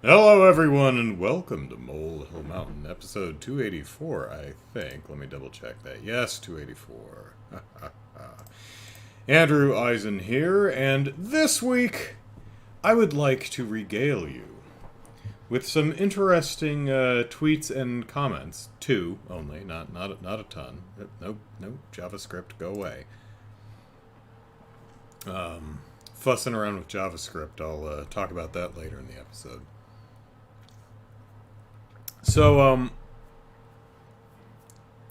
Hello, everyone, and welcome to Molehill Mountain, episode 284, I think. Let me double check that. Yes, 284. Andrew Eisen here, and this week I would like to regale you with some interesting tweets and comments. Two only, not a ton. No, JavaScript, go away. Fussing around with JavaScript, I'll talk about that later in the episode. So,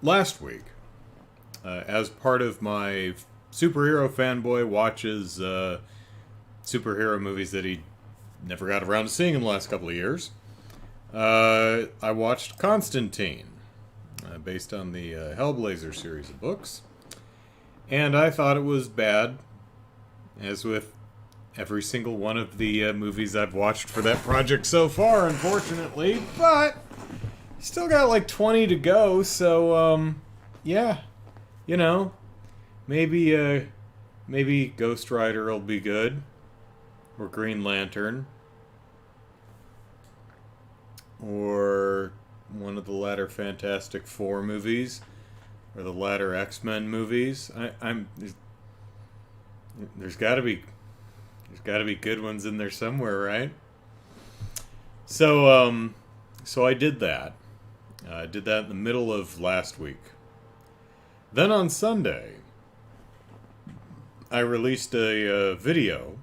last week, as part of my superhero fanboy watches superhero movies that he never got around to seeing in the last couple of years, I watched Constantine, based on the Hellblazer series of books, and I thought it was bad, as with every single one of the movies I've watched for that project so far, unfortunately, but still got like 20 to go, so, yeah, you know, maybe Ghost Rider will be good, or Green Lantern, or one of the latter Fantastic Four movies, or the latter X-Men movies. There's gotta be good ones in there somewhere, right? So I did that. I did that in the middle of last week. Then on Sunday, I released a video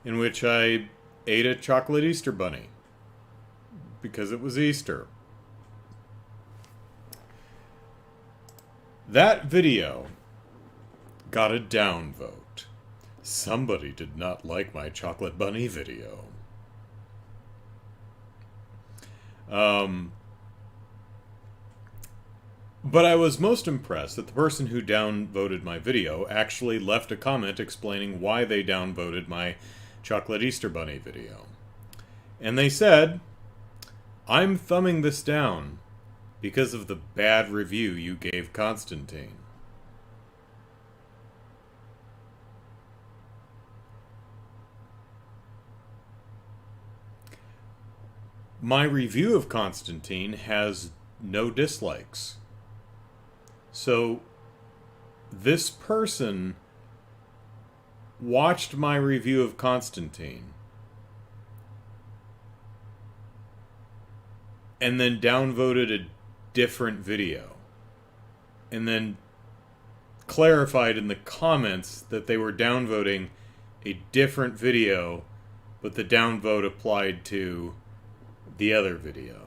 in which I ate a chocolate Easter bunny because it was Easter. That video got a downvote. Somebody did not like my chocolate bunny video. But I was most impressed that the person who downvoted my video actually left a comment explaining why they downvoted my chocolate Easter bunny video. And they said, "I'm thumbing this down because of the bad review you gave Constantine." My review of Constantine has no dislikes. So, this person watched my review of Constantine and then downvoted a different video and then clarified in the comments that they were downvoting a different video, but the downvote applied to the other video.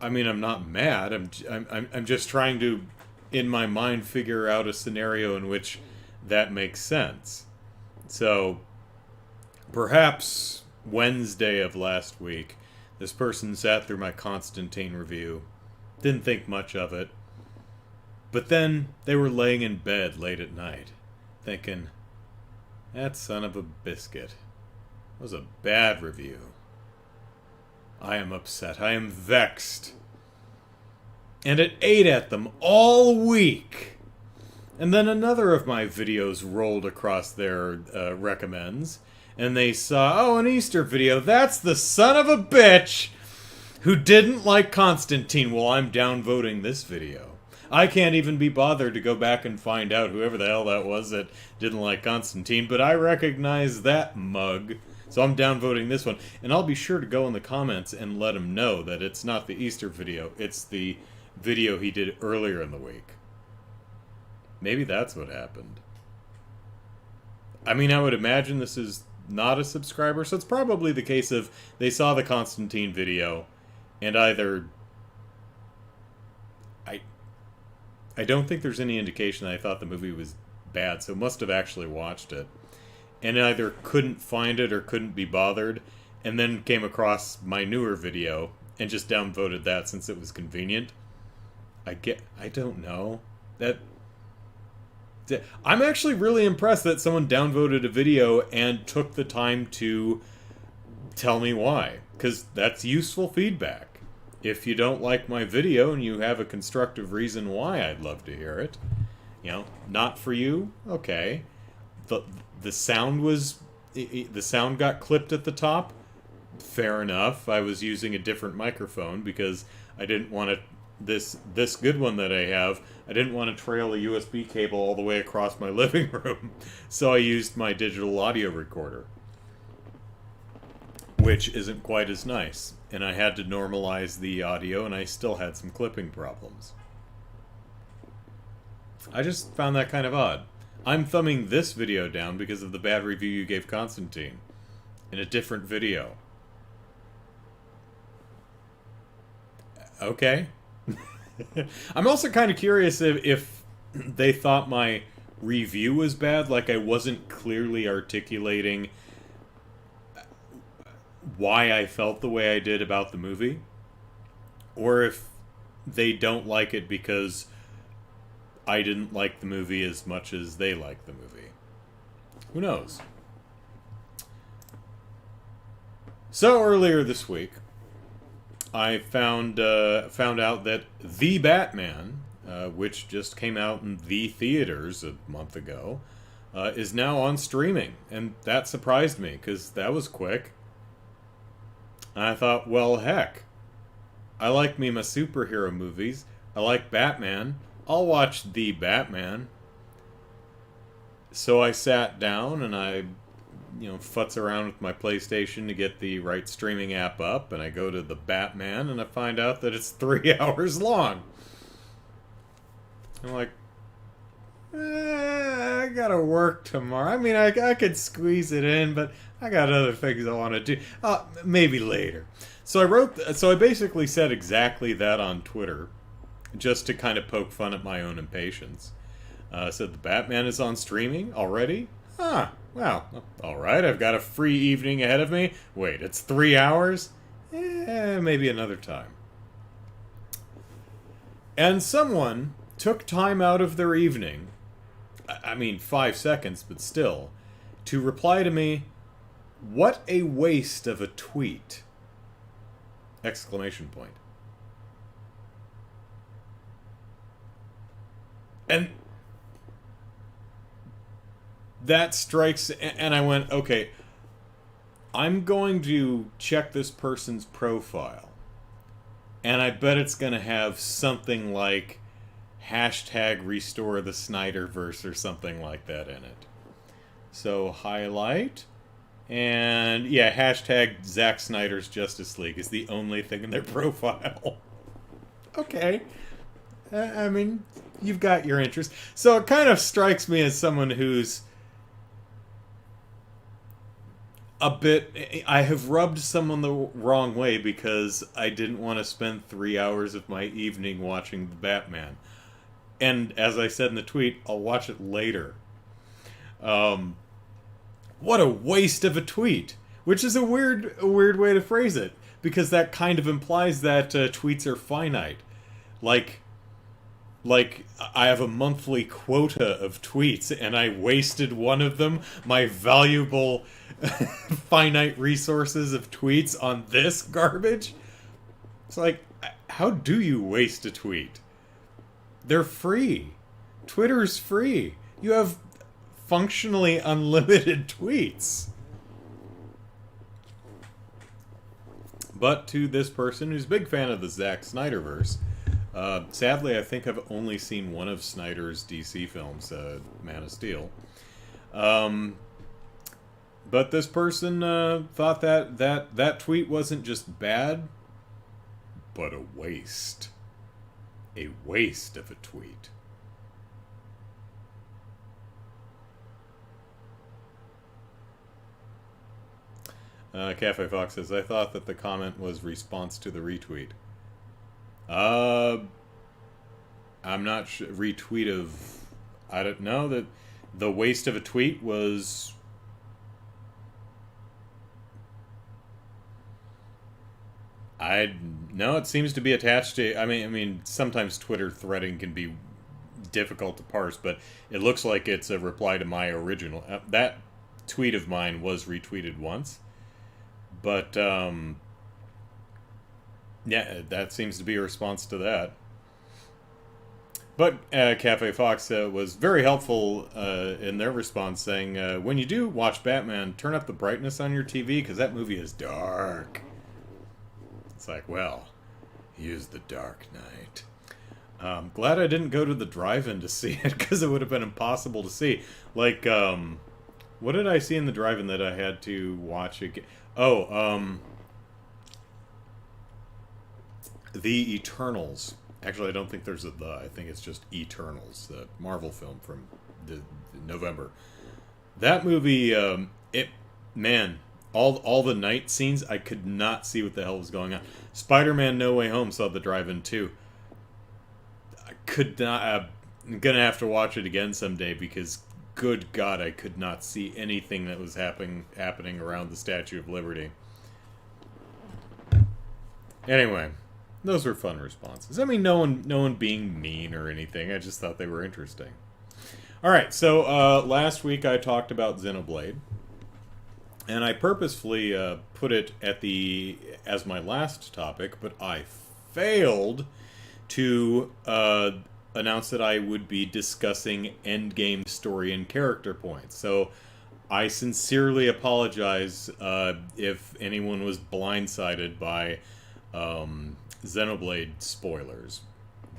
I mean, I'm not mad. I'm just trying to, in my mind, figure out a scenario in which that makes sense. So, perhaps Wednesday of last week, this person sat through my Constantine review, didn't think much of it, but then they were laying in bed late at night, thinking, "That son of a biscuit was a bad review. I am upset. I am vexed." And it ate at them all week. And then another of my videos rolled across their recommends, and they saw, "Oh, an Easter video. That's the son of a bitch who didn't like Constantine." Well, I'm downvoting this video. I can't even be bothered to go back and find out whoever the hell that was that didn't like Constantine, but I recognize that mug. So I'm downvoting this one. And I'll be sure to go in the comments and let him know that it's not the Easter video. It's the video he did earlier in the week. Maybe that's what happened. I mean, I would imagine this is not a subscriber, so it's probably the case of they saw the Constantine video and either... I don't think there's any indication that I thought the movie was bad, so must have actually watched it. And either couldn't find it or couldn't be bothered, and then came across my newer video and just downvoted that since it was convenient. I don't know. I'm actually really impressed that someone downvoted a video and took the time to tell me why, because that's useful feedback. If you don't like my video and you have a constructive reason why, I'd love to hear it. You know, not for you? Okay. The the sound was... the sound got clipped at the top. Fair enough. I was using a different microphone because I didn't want to... This good one that I have, I didn't want to trail a USB cable all the way across my living room. So I used my digital audio recorder, which isn't quite as nice. And I had to normalize the audio, and I still had some clipping problems. I just found that kind of odd. I'm thumbing this video down because of the bad review you gave Constantine in a different video. Okay. I'm also kind of curious if they thought my review was bad, like I wasn't clearly articulating why I felt the way I did about the movie, or if they don't like it because I didn't like the movie as much as they like the movie. Who knows? So earlier this week, I found out that The Batman, which just came out in the theaters a month ago, is now on streaming, and that surprised me because that was quick. And I thought, well, heck, I like me my superhero movies. I like Batman. I'll watch The Batman. So I sat down and I futz around with my PlayStation to get the right streaming app up, and I go to The Batman, and I find out that it's 3 hours long. I'm like, I gotta work tomorrow. I mean, I could squeeze it in, but I got other things I want to do. Maybe later. So I basically said exactly that on Twitter, just to kind of poke fun at my own impatience. Said The Batman is on streaming already? Well, alright, I've got a free evening ahead of me. Wait, it's 3 hours? Maybe another time. And someone took time out of their evening, I mean 5 seconds, but still, to reply to me, "What a waste of a tweet!" Exclamation point. And that strikes, and I went, okay, I'm going to check this person's profile, and I bet it's going to have something like #restore the Snyderverse or something like that in it. So highlight, and yeah, #Zack Snyder's Justice League is the only thing in their profile. Okay. I mean, you've got your interest. So it kind of strikes me as someone who's a bit... I have rubbed someone the wrong way because I didn't want to spend 3 hours of my evening watching The Batman. And as I said in the tweet, I'll watch it later. What a waste of a tweet! Which is a weird way to phrase it, because that kind of implies that tweets are finite. Like I have a monthly quota of tweets, and I wasted one of them, my valuable finite resources of tweets, on this garbage? It's like, how do you waste a tweet? They're free. Twitter's free. You have functionally unlimited tweets. But to this person who's a big fan of the Zack Snyderverse, sadly, I think I've only seen one of Snyder's DC films, Man of Steel. But this person thought that tweet wasn't just bad, but a waste. A waste of a tweet. Cafe Fox says, I thought that the comment was response to the retweet. I'm not sure. Retweet of... I don't know. That the waste of a tweet was... No, it seems to be attached to... I mean, sometimes Twitter threading can be difficult to parse, but it looks like it's a reply to my original... that tweet of mine was retweeted once. But, yeah, that seems to be a response to that. But Cafe Fox was very helpful in their response, saying, when you do watch Batman, turn up the brightness on your TV, because that movie is dark. It's like, well, he is the Dark Knight. Glad I didn't go to the drive-in to see it, because it would have been impossible to see. Like, what did I see in the drive-in that I had to watch again? Oh, The Eternals. Actually, I don't think there's a the. I think it's just Eternals, the Marvel film from November. That movie, all the night scenes, I could not see what the hell was going on. Spider-Man No Way Home saw the drive-in too. I could not. I'm gonna have to watch it again someday because, good God, I could not see anything that was happening around the Statue of Liberty. Anyway. Those were fun responses. I mean, no one being mean or anything. I just thought they were interesting. All right, so last week I talked about Xenoblade, and I purposefully put it as my last topic, but I failed to announce that I would be discussing endgame story and character points. So I sincerely apologize if anyone was blindsided by Xenoblade spoilers.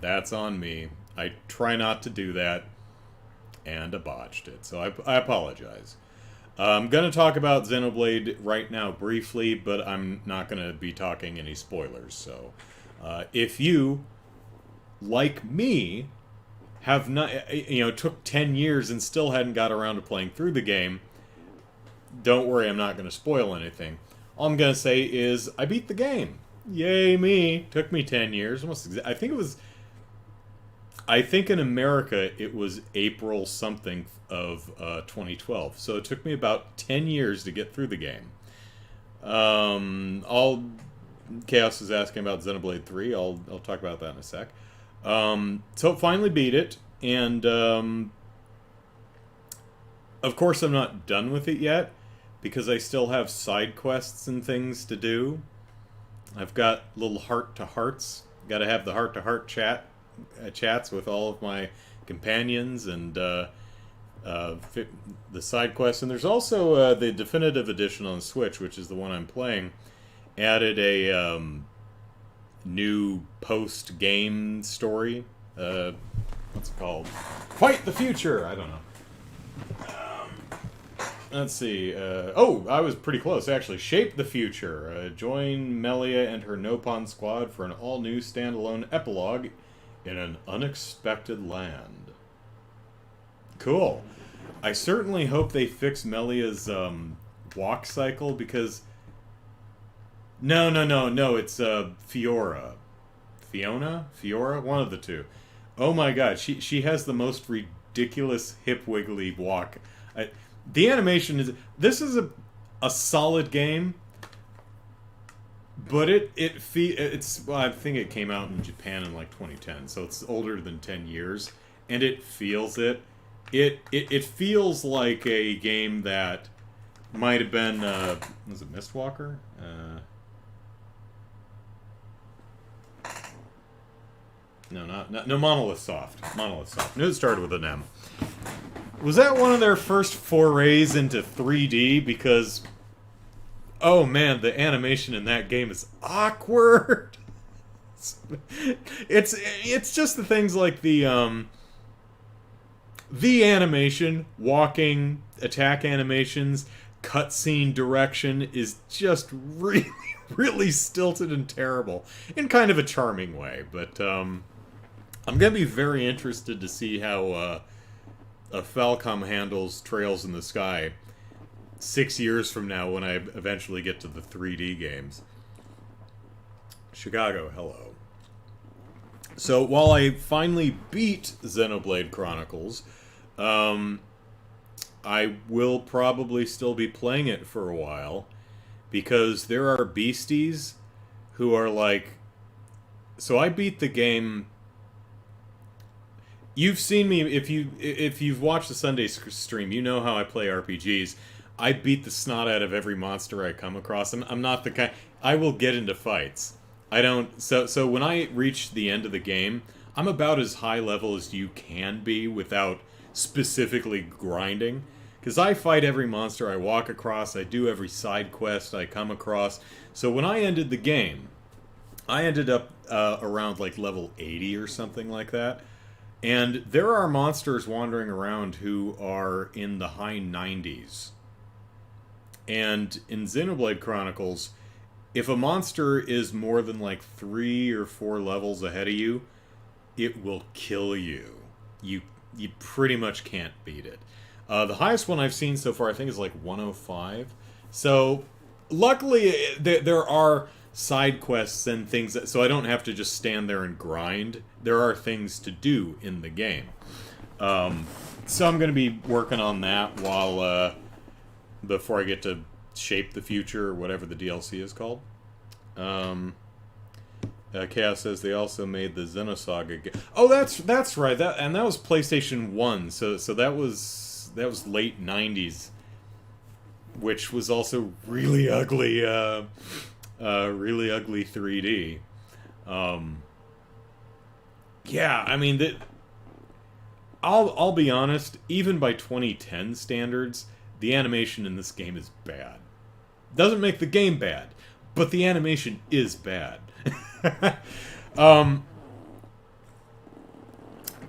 That's on me. I try not to do that, and I botched it, so I apologize. I'm going to talk about Xenoblade right now briefly, but I'm not going to be talking any spoilers, so if you, like me, have not, took 10 years and still hadn't got around to playing through the game, don't worry, I'm not going to spoil anything. All I'm going to say is, I beat the game. Yay me. Took me 10 years. I think in America it was April something of 2012. So it took me about 10 years to get through the game. Chaos is asking about Xenoblade 3. I'll talk about that in a sec. So finally beat it, and of course I'm not done with it yet because I still have side quests and things to do. I've got little heart-to-hearts. Got to have the heart-to-heart chats with all of my companions and the side quests. And there's also the definitive edition on Switch, which is the one I'm playing, added a new post-game story. What's it called? Fight the Future! I don't know. Let's see. I was pretty close, actually. Shape the Future. Join Melia and her Nopon squad for an all-new standalone epilogue in an unexpected land. Cool. I certainly hope they fix Melia's walk cycle, because... No, it's Fiora. Fiora? One of the two. Oh my god, she has the most ridiculous hip-wiggly walk. The animation is... This is a solid game, but it's... Well, I think it came out in Japan in like 2010, so it's older than 10 years, and it feels it. It feels like a game that might have been... was it Mistwalker? No, Monolith Soft. Monolith Soft. Knew it started with an M. Was that one of their first forays into 3D? Because, oh man, the animation in that game is awkward. It's just the things like the animation, walking, attack animations, cutscene direction is just really, really stilted and terrible in kind of a charming way. But I'm gonna be very interested to see how Falcom handles Trails in the Sky 6 years from now when I eventually get to the 3D games. Chicago, hello. So while I finally beat Xenoblade Chronicles, I will probably still be playing it for a while, because there are beasties who are like... So I beat the game... You've seen me, if you've watched the Sunday stream, you know how I play RPGs. I beat the snot out of every monster I come across. I'm not the kind... I will get into fights. I don't... So when I reach the end of the game, I'm about as high level as you can be without specifically grinding. Because I fight every monster I walk across, I do every side quest I come across. So when I ended the game, I ended up around like level 80 or something like that. And there are monsters wandering around who are in the high 90s. And in Xenoblade Chronicles, if a monster is more than like 3 or 4 levels ahead of you, it will kill you. You pretty much can't beat it. The highest one I've seen so far, I think, is like 105. So, luckily, there are side quests and things so I don't have to just stand there and grind. There are things to do in the game. So I'm going to be working on that while before I get to Shape the Future, or whatever the DLC is called. Chaos says they also made the Xenosaga game. Oh, that's right. That was PlayStation 1. So that was late 90s, which was also really ugly. Really ugly 3D. Yeah, I mean I'll be honest. Even by 2010 standards, the animation in this game is bad. Doesn't make the game bad, but the animation is bad. A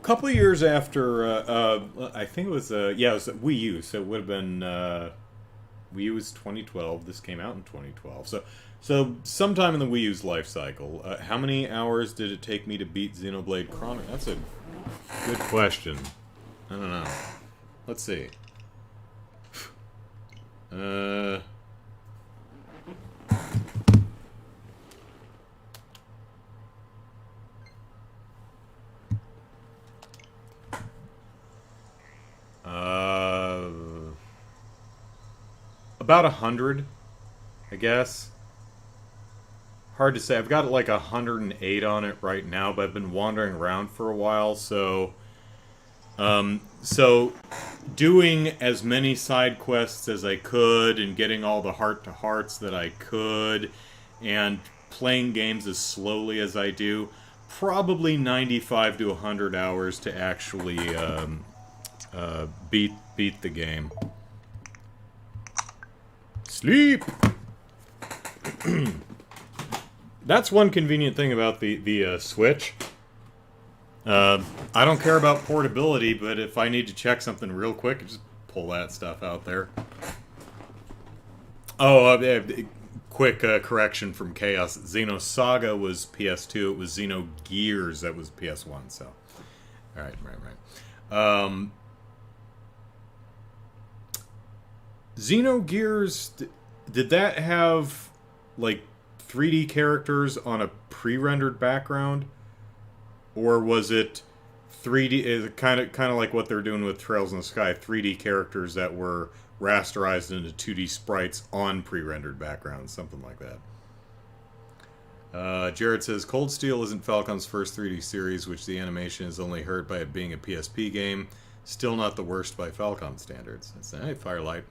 couple of years after, I think it was it was Wii U, so it would have been Wii U was 2012. This came out in 2012, so sometime in the Wii U's life cycle. How many hours did it take me to beat Xenoblade Chronicles? That's a good question. I don't know. Let's see. About 100, I guess. Hard to say. I've got like 108 on it right now, but I've been wandering around for a while, so doing as many side quests as I could and getting all the heart-to-hearts that I could and playing games as slowly as I do, probably 95 to 100 hours to actually beat the game. Sleep! That's one convenient thing about the Switch. I don't care about portability, but if I need to check something real quick, just pull that stuff out there. Oh, quick correction from Chaos. Xenosaga was PS2. It was Xenogears that was PS1. So, right. Xenogears, did that have like 3D characters on a pre-rendered background, or was it 3D? Kind of like what they're doing with Trails in the Sky, 3D characters that were rasterized into 2D sprites on pre-rendered backgrounds, something like that. Jared says Cold Steel isn't Falcom's first 3D series, which the animation is only hurt by it being a PSP game. Still not the worst by Falcom standards. That's Firelight.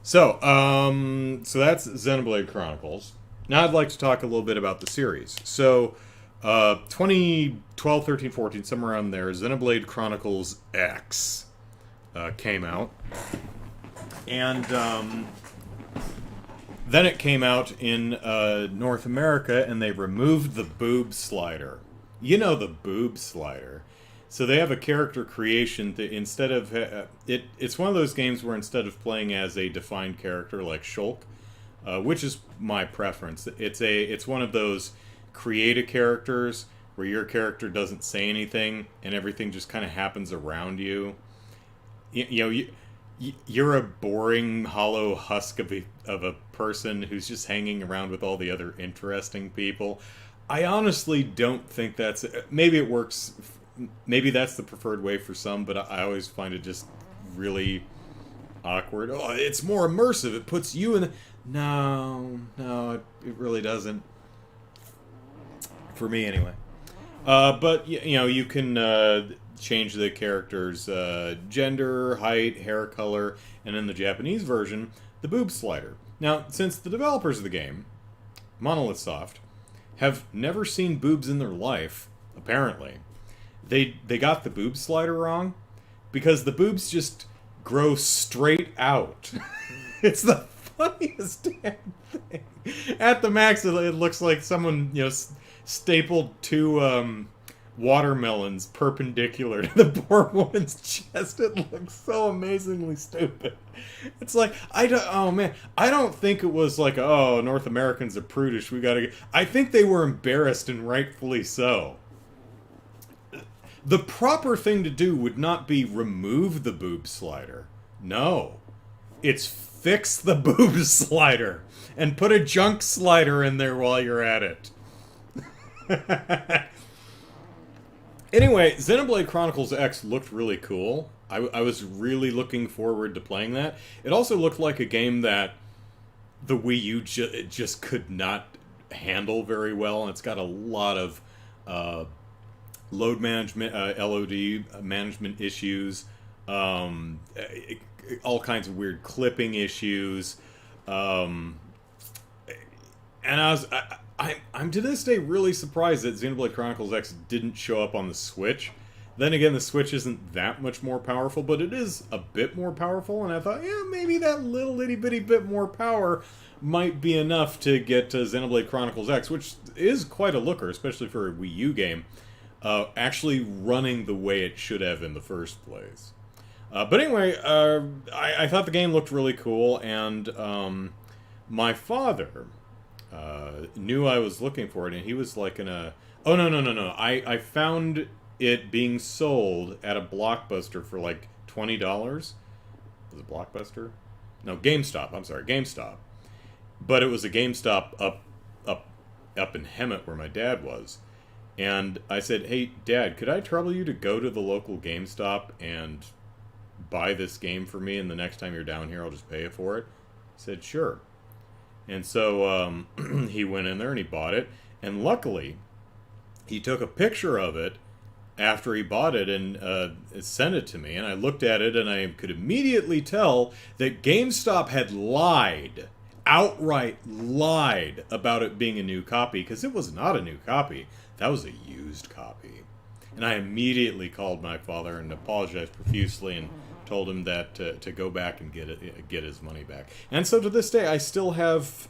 So that's Xenoblade Chronicles. Now I'd like to talk a little bit about the series. So, 2012, 13, 14, somewhere around there, Xenoblade Chronicles X came out. And then it came out in North America, and they removed the boob slider. You know the boob slider. So they have a character creation that instead of it's one of those games where instead of playing as a defined character like Shulk, which is my preference, it's one of those create characters where your character doesn't say anything and everything just kind of happens around you. You're a boring hollow husk of a person who's just hanging around with all the other interesting people. I honestly don't think that's maybe it works. Maybe that's the preferred way for some, but I always find it just really awkward. Oh, it's more immersive. It puts you in. No, it really doesn't. For me, anyway. But you can change the character's gender, height, hair color, and in the Japanese version, the boob slider. Now, since the developers of the game, Monolith Soft, have never seen boobs in their life, apparently. They got the boob slider wrong, because the boobs just grow straight out. It's the funniest damn thing. At the max, it looks like someone, stapled two watermelons perpendicular to the poor woman's chest. It looks so amazingly stupid. It's like, I don't think it was like, oh, North Americans are prudish, we gotta get... I think they were embarrassed, and rightfully so. The proper thing to do would not be remove the boob slider. No. It's fix the boob slider and put a junk slider in there while you're at it. Anyway, Xenoblade Chronicles X looked really cool. I was really looking forward to playing that. It also looked like a game that the Wii U just could not handle very well, and it's got a lot of load management, LOD management issues, all kinds of weird clipping issues, and I'm to this day really surprised that Xenoblade Chronicles X didn't show up on the Switch. Then again, the Switch isn't that much more powerful, but it is a bit more powerful, and I thought, yeah, maybe that little itty bitty bit more power might be enough to get Xenoblade Chronicles X, which is quite a looker, especially for a Wii U game, actually running the way it should have in the first place. But anyway, I thought the game looked really cool, and my father knew I was looking for it, and he was like oh, no. I found it being sold at a Blockbuster for like $20. Was it Blockbuster? No, GameStop. I'm sorry, GameStop. But it was a GameStop up in Hemet where my dad was. And I said, hey, Dad, could I trouble you to go to the local GameStop and buy this game for me, and the next time you're down here, I'll just pay you for it? He said, sure. And so he went in there and he bought it. And luckily, he took a picture of it after he bought it and sent it to me. And I looked at it and I could immediately tell that GameStop had outright lied about it being a new copy, because it was not a new copy. That was a used copy. And I immediately called my father and apologized profusely and told him that to go back and get his money back. And so to this day, I still have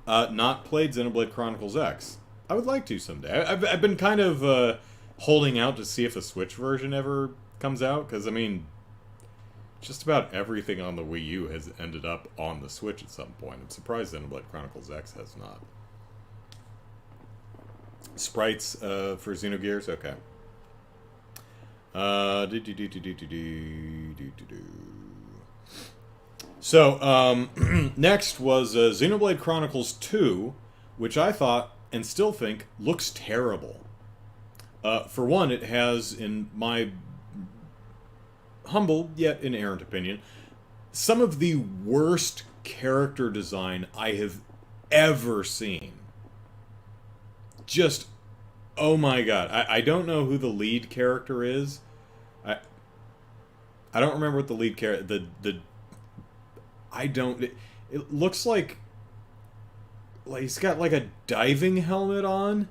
not played Xenoblade Chronicles X. I would like to someday. I've been kind of holding out to see if a Switch version ever comes out, because, I mean, just about everything on the Wii U has ended up on the Switch at some point. I'm surprised Xenoblade Chronicles X has not. Sprites for Xenogears? Okay. So, next was Xenoblade Chronicles 2, which I thought, and still think, looks terrible. For one, it has, in my humble yet inerrant opinion, some of the worst character design I have ever seen. Just, oh my god. I don't know who the lead character is. I don't remember what the lead character... It looks like he's got like a diving helmet on.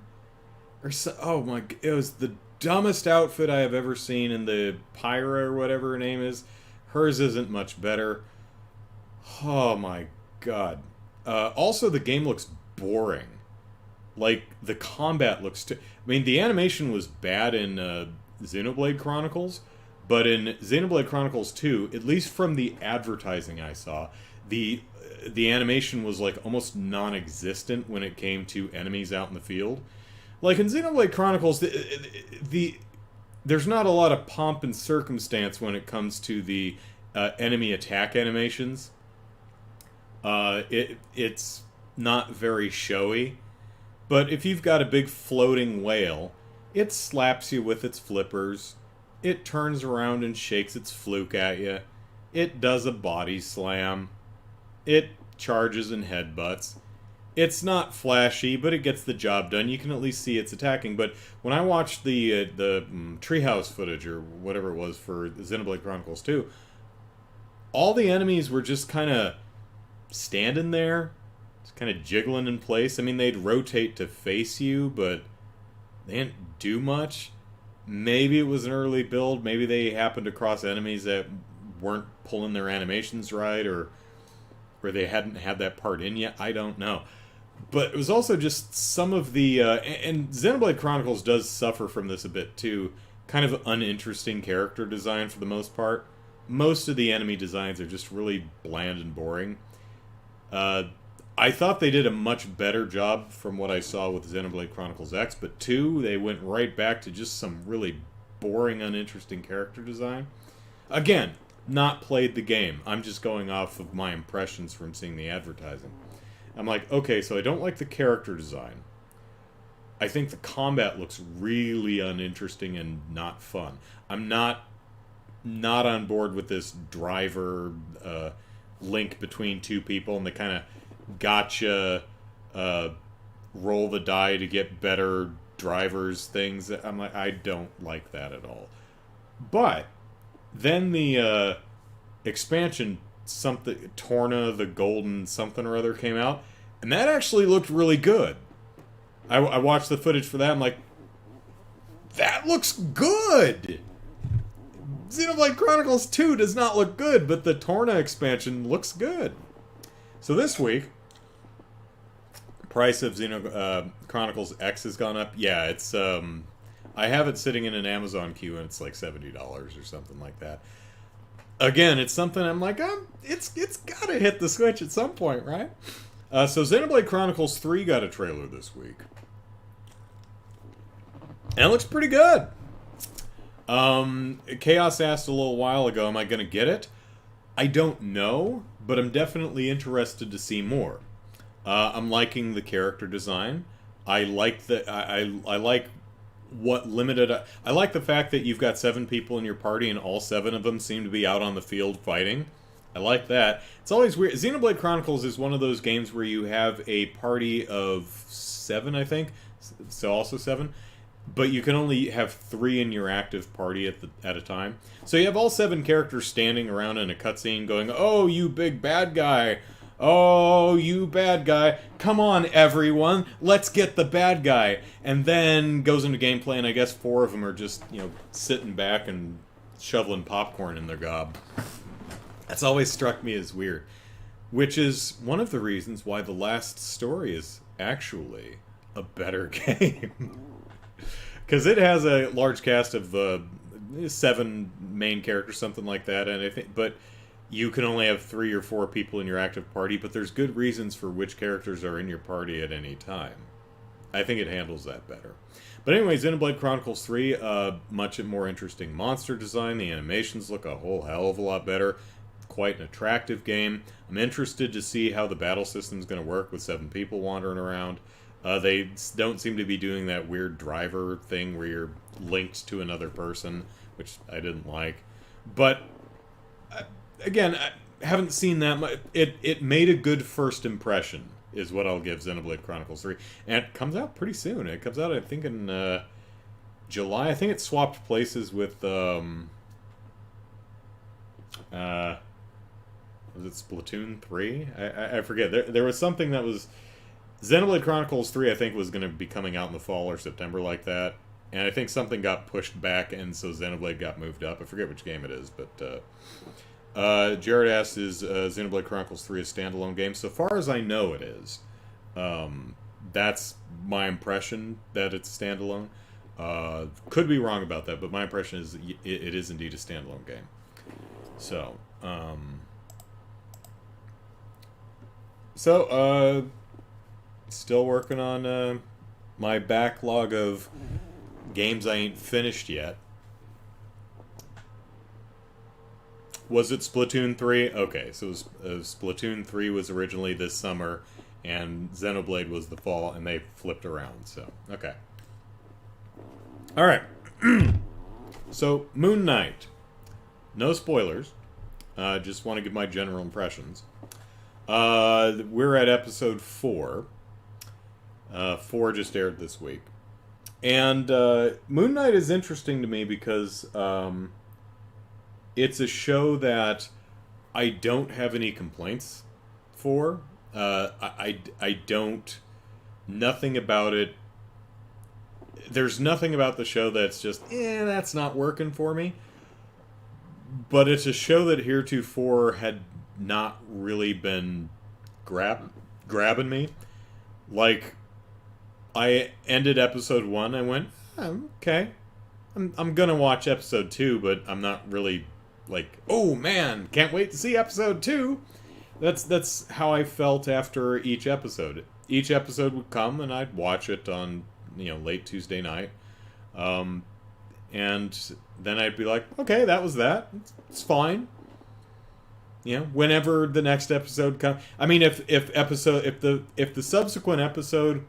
Or so, oh my... It was the dumbest outfit I have ever seen, in the Pyra or whatever her name is. Hers isn't much better. Oh my god. Also, the game looks boring. Like, the combat looks... I mean, the animation was bad in Xenoblade Chronicles, but in Xenoblade Chronicles 2, at least from the advertising I saw, the animation was, like, almost non-existent when it came to enemies out in the field. Like, in Xenoblade Chronicles, there's not a lot of pomp and circumstance when it comes to the enemy attack animations. It's not very showy. But if you've got a big floating whale, it slaps you with its flippers, it turns around and shakes its fluke at you, it does a body slam, it charges and headbutts. It's not flashy, but it gets the job done. You can at least see it's attacking. But when I watched the treehouse footage, or whatever it was, for Xenoblade Chronicles 2, all the enemies were just kind of standing there, kind of jiggling in place. I mean, they'd rotate to face you, but They didn't do much. Maybe it was an early build. Maybe they happened across enemies that weren't pulling their animations right, or they hadn't had that part in yet. I don't know. But it was also just some of the... and Xenoblade Chronicles does suffer from this a bit, too. Kind of uninteresting character design for the most part. Most of the enemy designs are just really bland and boring. I thought they did a much better job from what I saw with Xenoblade Chronicles X, but 2, they went right back to just some really boring, uninteresting character design. Again, not played the game. I'm just going off of my impressions from seeing the advertising. I'm like, okay, so I don't like the character design. I think the combat looks really uninteresting and not fun. I'm not on board with this driver link between two people and the kind of gotcha roll the die to get better drivers things. I'm like, I don't like that at all. But then the expansion, something Torna the Golden something or other, came out, and that actually looked really good. I watched the footage for that. I'm like, that looks good. Xenoblade Chronicles 2 does not look good, but the Torna expansion looks good. So this week, price of Chronicles X has gone up. Yeah, it's I have it sitting in an Amazon queue, and it's like $70 or something like that. Again, it's something I'm like, it's gotta hit the Switch at some point, right? So Xenoblade Chronicles 3 got a trailer this week. And it looks pretty good. Chaos asked a little while ago, am I going to get it? I don't know, but I'm definitely interested to see more. I'm liking the character design. I like I like what limited... I like the fact that you've got 7 people in your party and all 7 of them seem to be out on the field fighting. I like that. It's always weird. Xenoblade Chronicles is one of those games where you have a party of 7, I think. So also 7. But you can only have 3 in your active party at a time. So you have all 7 characters standing around in a cutscene going, oh, you big bad guy. Oh, you bad guy. Come on, everyone. Let's get the bad guy. And then goes into gameplay, and I guess 4 of them are just, sitting back and shoveling popcorn in their gob. That's always struck me as weird. Which is one of the reasons why the last story is actually a better game. Because it has a large cast of 7 main characters, something like that, and I think, but you can only have 3 or 4 people in your active party, but there's good reasons for which characters are in your party at any time. I think it handles that better. But anyway, Xenoblade Chronicles 3, much more interesting monster design. The animations look a whole hell of a lot better. Quite an attractive game. I'm interested to see how the battle system's going to work with 7 people wandering around. They don't seem to be doing that weird driver thing where you're linked to another person, which I didn't like. But, again, I haven't seen that much. It made a good first impression, is what I'll give Xenoblade Chronicles 3. And it comes out pretty soon. It comes out, I think, in July. I think it swapped places with, was it Splatoon 3? I forget. There was something that was... Xenoblade Chronicles 3, I think, was going to be coming out in the fall or September like that. And I think something got pushed back, and so Xenoblade got moved up. I forget which game it is, but... Jared asks, is Xenoblade Chronicles 3 a standalone game? So far as I know, it is. That's my impression, that it's standalone. Could be wrong about that, but my impression is it is indeed a standalone game. So, still working on my backlog of games I ain't finished yet. Was it Splatoon 3? Okay, so Splatoon 3 was originally this summer, and Xenoblade was the fall, and they flipped around, so, okay. Alright. So, Moon Knight. No spoilers. Just want to give my general impressions. We're at episode 4. 4 just aired this week. And Moon Knight is interesting to me because it's a show that I don't have any complaints for. I don't... Nothing about it... there's nothing about the show that's just, that's not working for me. But it's a show that heretofore had not really been grabbing me. Like, I ended episode 1, I went, okay. I'm gonna watch episode 2, but I'm not really like, oh man, can't wait to see episode 2. That's how I felt after each episode. Each episode would come and I'd watch it on, late Tuesday night. And then I'd be like, okay, that was that. It's fine. Whenever the next episode comes. I mean, if the subsequent episode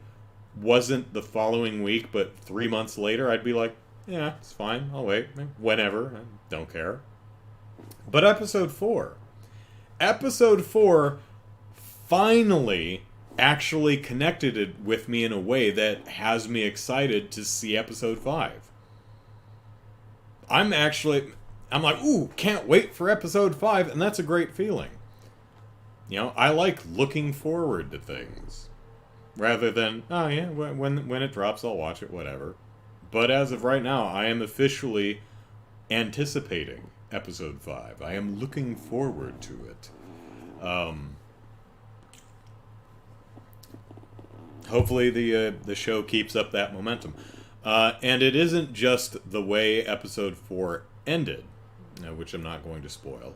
wasn't the following week, but 3 months later, I'd be like, yeah, it's fine. I'll wait. Whenever. I don't care. But episode 4 finally actually connected it with me in a way that has me excited to see episode 5. I'm like, ooh, can't wait for episode 5, and that's a great feeling. I like looking forward to things. Rather than, oh yeah, when it drops, I'll watch it, whatever. But as of right now, I am officially anticipating episode 5. I am looking forward to it. Hopefully the show keeps up that momentum. And it isn't just the way episode 4 ended, which I'm not going to spoil.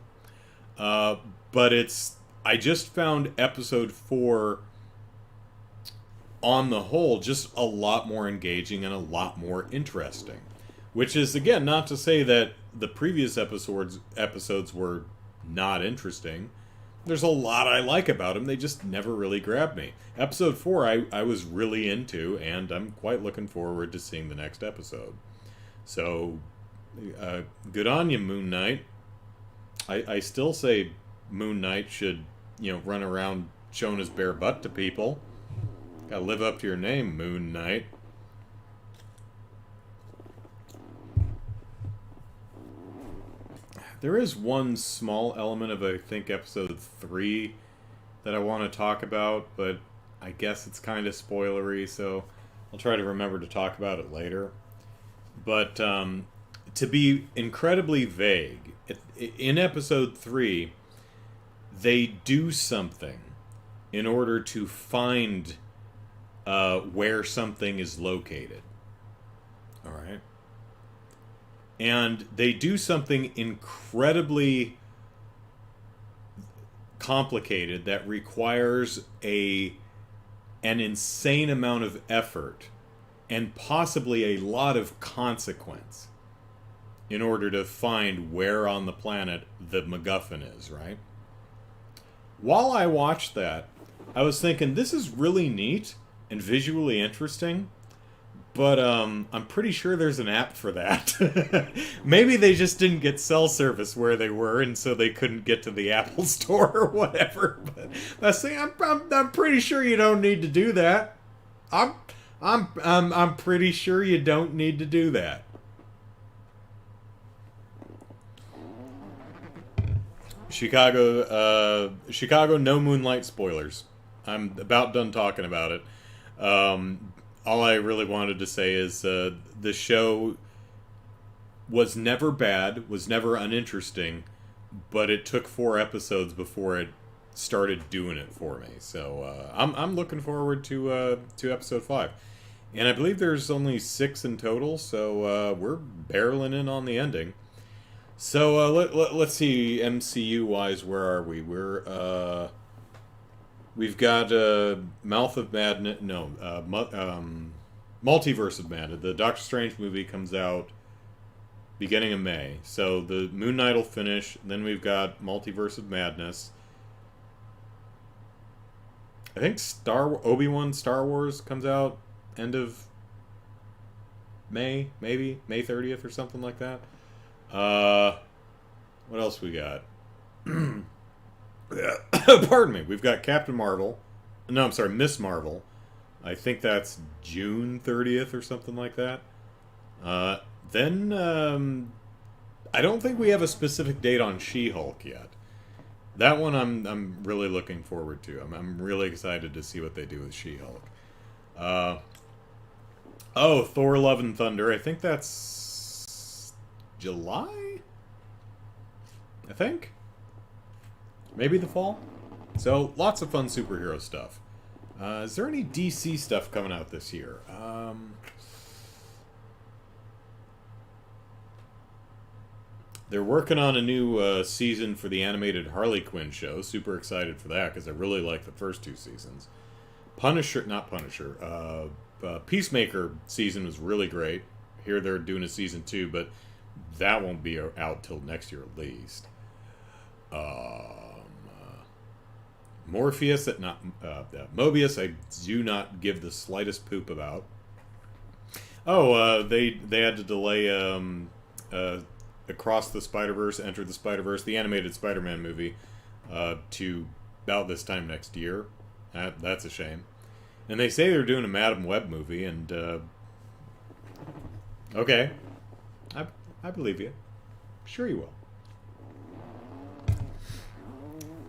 But I just found episode 4, on the whole, just a lot more engaging and a lot more interesting. Which is, again, not to say that the previous episodes were not interesting. There's a lot I like about them. They just never really grabbed me. Episode 4 I was really into, and I'm quite looking forward to seeing the next episode. So, good on you, Moon Knight. I still say Moon Knight should, run around showing his bare butt to people. Gotta live up to your name, Moon Knight. There is one small element of, I think, episode 3 that I want to talk about, but I guess it's kind of spoilery, so I'll try to remember to talk about it later. But to be incredibly vague, in episode 3, they do something in order to find where something is located. All right? And they do something incredibly complicated that requires an insane amount of effort and possibly a lot of consequence in order to find where on the planet the MacGuffin is, right? While I watched that, I was thinking, this is really neat and visually interesting, but I'm pretty sure there's an app for that. Maybe they just didn't get cell service where they were, and so they couldn't get to the Apple Store or whatever. But I was saying, I'm pretty sure you don't need to do that. I'm pretty sure you don't need to do that. Chicago, no Moonlight spoilers. I'm about done talking about it. All I really wanted to say is the show was never bad, was never uninteresting, but it took 4 episodes before it started doing it for me. So I'm looking forward to episode 5. And I believe there's only 6 in total, so we're barreling in on the ending. So let's see, MCU-wise, where are we? We've got Mouth of Madness. No, Multiverse of Madness. The Doctor Strange movie comes out beginning of May. So the Moon Knight will finish. Then we've got Multiverse of Madness. I think Obi-Wan Star Wars comes out end of May, maybe May 30th or something like that. What else we got? Pardon me. We've got Captain Marvel. No, I'm sorry, Miss Marvel. I think that's June 30th or something like that. Then I don't think we have a specific date on She-Hulk yet. That one I'm really looking forward to. I'm really excited to see what they do with She-Hulk. Oh, Thor: Love and Thunder. I think that's July. I think maybe the fall. So lots of fun superhero stuff. Is there any DC stuff coming out this year? They're working on a new season for the animated Harley Quinn show. Super excited for that because I really like the first two seasons. Not Punisher. Peacemaker season was really great. Here they're doing a season 2, but that won't be out till next year at least. Morpheus, Mobius, I do not give the slightest poop about. Oh, they had to delay Across the Spider-Verse, Enter the Spider-Verse, the animated Spider-Man movie, to about this time next year. That's a shame. And they say they're doing a Madam Web movie, and okay, I believe you. Sure you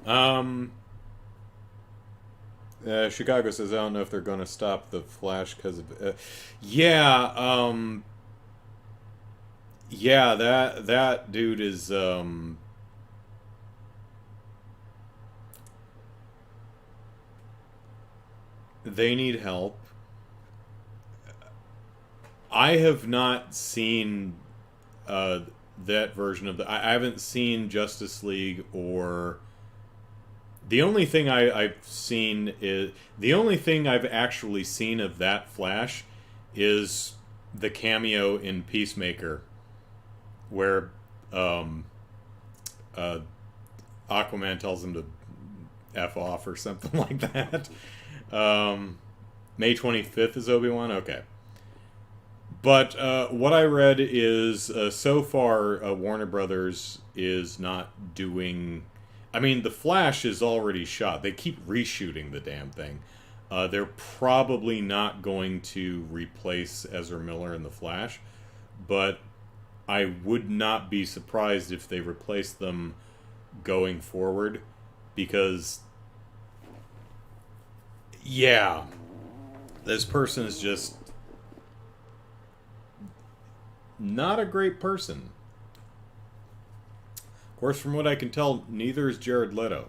will. Chicago says, I don't know if they're going to stop the Flash because of... yeah, that dude is... they need help. I have not seen that version of I haven't seen Justice League or... The only thing I've seen is... The only thing I've actually seen of that Flash is the cameo in Peacemaker, where Aquaman tells him to F off or something like that. May 25th is Obi-Wan? Okay. But what I read is, so far, Warner Brothers is not doing... I mean, The Flash is already shot. They keep reshooting the damn thing. They're probably not going to replace Ezra Miller in The Flash, but I would not be surprised if they replace them going forward, because, yeah, this person is just not a great person. Of course, from what I can tell, neither is Jared Leto.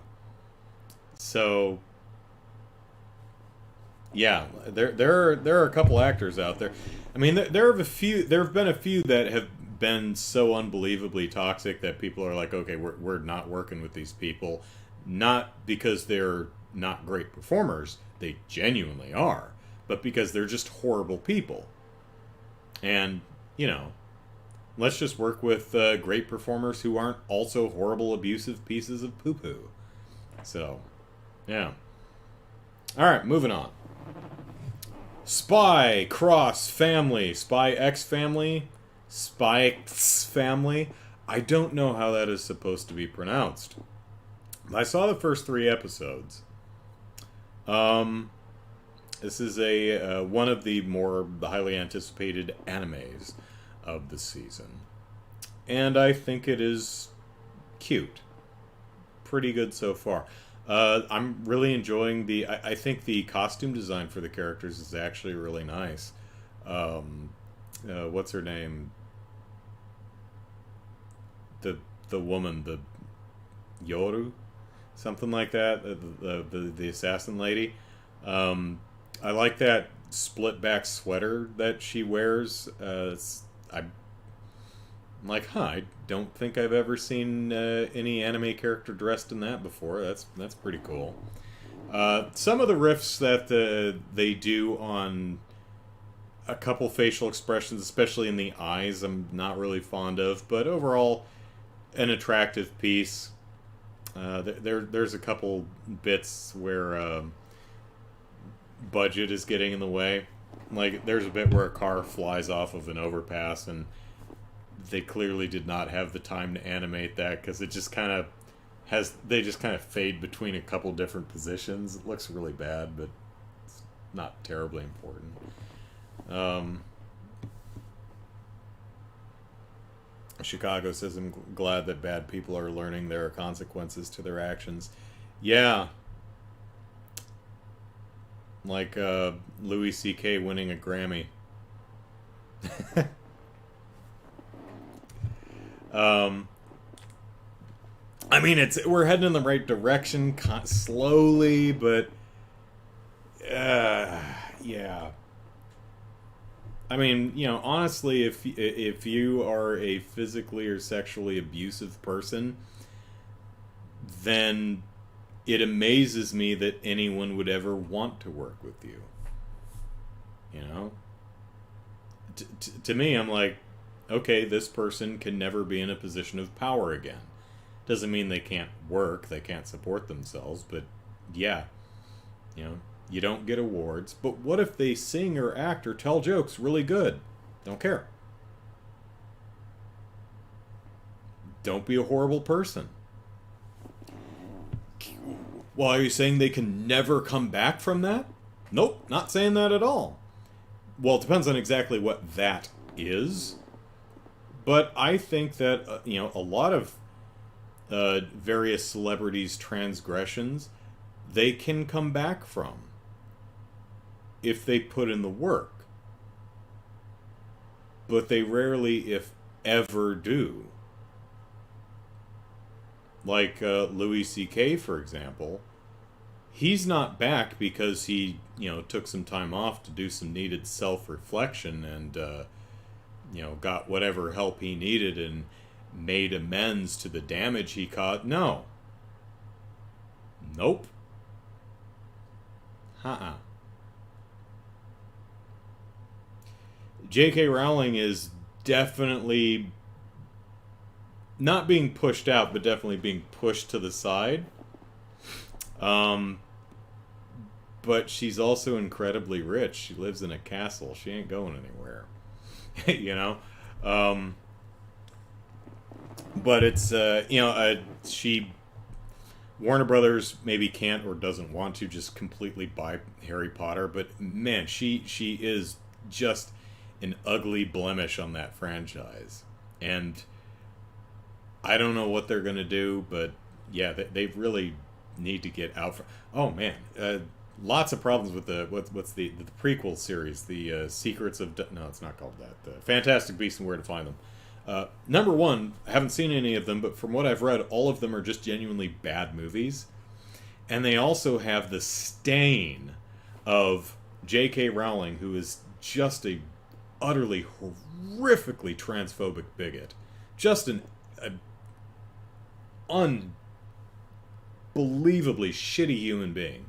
So, yeah, there are a couple actors out there. I mean, there have been a few that have been so unbelievably toxic that people are like, okay, we're not working with these people, not because they're not great performers, they genuinely are, but because they're just horrible people. And, you know, let's just work with great performers who aren't also horrible, abusive pieces of poo-poo. So, yeah. Alright, moving on. Spy Cross Family. Spy X Family. Spy X Family. I don't know how that is supposed to be pronounced. I saw the first 3 episodes. This is one of the more highly anticipated animes of the season, and I think it is cute, pretty good so far. I'm really enjoying I think the costume design for the characters is actually really nice. What's her name? The woman, the Yoru, something like that. The assassin lady. I like that split back sweater that she wears. I'm like, I don't think I've ever seen any anime character dressed in that before. That's pretty cool. Some of the riffs that they do on a couple facial expressions, especially in the eyes, I'm not really fond of, but overall, an attractive piece. There's a couple bits where budget is getting in the way. Like, there's a bit where a car flies off of an overpass, and they clearly did not have the time to animate that, because it just kind of they just kind of fade between a couple different positions. It looks really bad, but it's not terribly important. Chicago says, I'm glad that bad people are learning there are consequences to their actions. Yeah. Like Louis C.K. winning a Grammy. um, I mean, we're heading in the right direction, slowly, but yeah. I mean, honestly, if you are a physically or sexually abusive person, then it amazes me that anyone would ever want to work with you. You know, to me, I'm like, okay, this person can never be in a position of power again. Doesn't mean they can't work, they can't support themselves, but yeah, you don't get awards. But what if they sing or act or tell jokes really good? Don't care. Don't be a horrible person. Well, are you saying they can never come back from that? Nope, not saying that at all. Well, it depends on exactly what that is. But I think that, a lot of various celebrities' transgressions, they can come back from if they put in the work. But they rarely, if ever, do. Like Louis C.K., for example, he's not back because he, took some time off to do some needed self-reflection and, got whatever help he needed and made amends to the damage he caused. No. Nope. J.K. Rowling is definitely not being pushed out, but definitely being pushed to the side. But she's also incredibly rich. She lives in a castle. She ain't going anywhere. But it's, she... Warner Brothers maybe can't or doesn't want to just completely buy Harry Potter, but man, she is just an ugly blemish on that franchise. And I don't know what they're going to do, but yeah, they really need to get out. Oh man, lots of problems with what's the prequel series, the Secrets of... No, it's not called that. Fantastic Beasts and Where to Find Them. Number one, I haven't seen any of them, but from what I've read, all of them are just genuinely bad movies. And they also have the stain of J.K. Rowling, who is just a utterly horrifically transphobic bigot. Just an unbelievably shitty human being.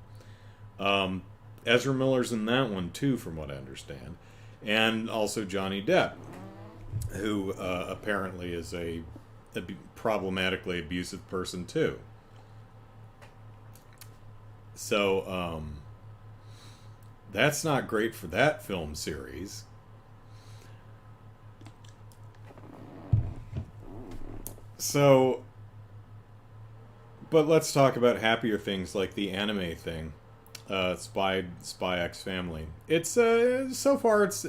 Ezra Miller's in that one too, from what I understand. And also Johnny Depp, who apparently is a problematically abusive person too. So, that's not great for that film series. So, but let's talk about happier things like the anime thing, Spy X Family. It's so far it's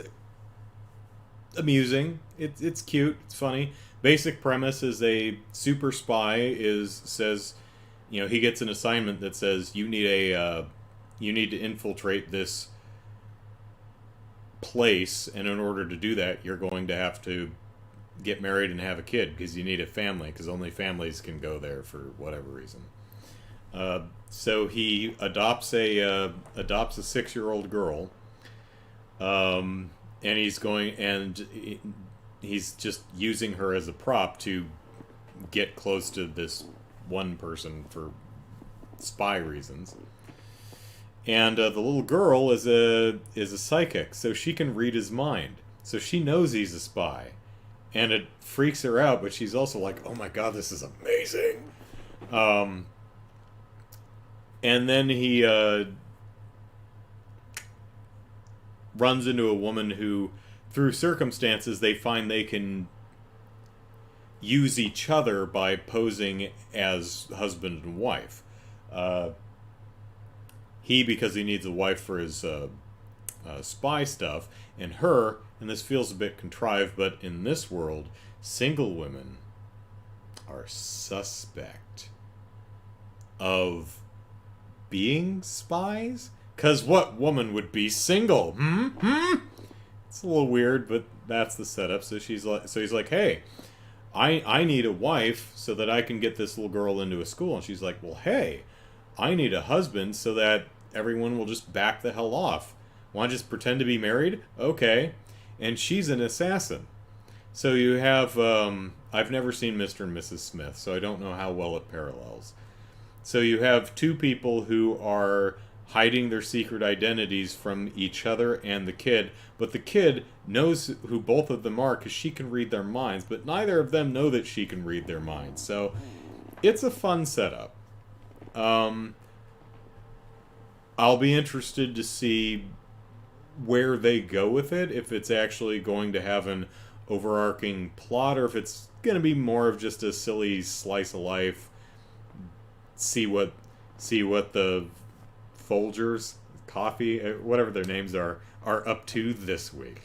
amusing. It's cute. It's funny. Basic premise is a super spy says, he gets an assignment that says you need to infiltrate this place, and in order to do that, you're going to have to get married and have a kid because you need a family, because only families can go there for whatever reason. So he adopts a 6-year-old girl, and he's just using her as a prop to get close to this one person for spy reasons. And the little girl is a psychic, so she can read his mind. So she knows he's a spy. And it freaks her out, but she's also like, oh my god, this is amazing. And then he runs into a woman who, through circumstances, they find they can use each other by posing as husband and wife. He, because he needs a wife for his spy stuff, and her, and this feels a bit contrived, but in this world, single women are suspect of being spies? Because what woman would be single? It's a little weird, but that's the setup. So he's like, hey, I need a wife so that I can get this little girl into a school. And she's like, well, hey, I need a husband so that everyone will just back the hell off. Want to just pretend to be married? Okay. And she's an assassin. So you have, I've never seen Mr. and Mrs. Smith, so I don't know how well it parallels. So you have two people who are hiding their secret identities from each other and the kid, but the kid knows who both of them are because she can read their minds, but neither of them know that she can read their minds. So it's a fun setup. I'll be interested to see where they go with it, if it's actually going to have an overarching plot, or if it's going to be more of just a silly slice of life. See what the Folgers, Coffee, whatever their names are up to this week.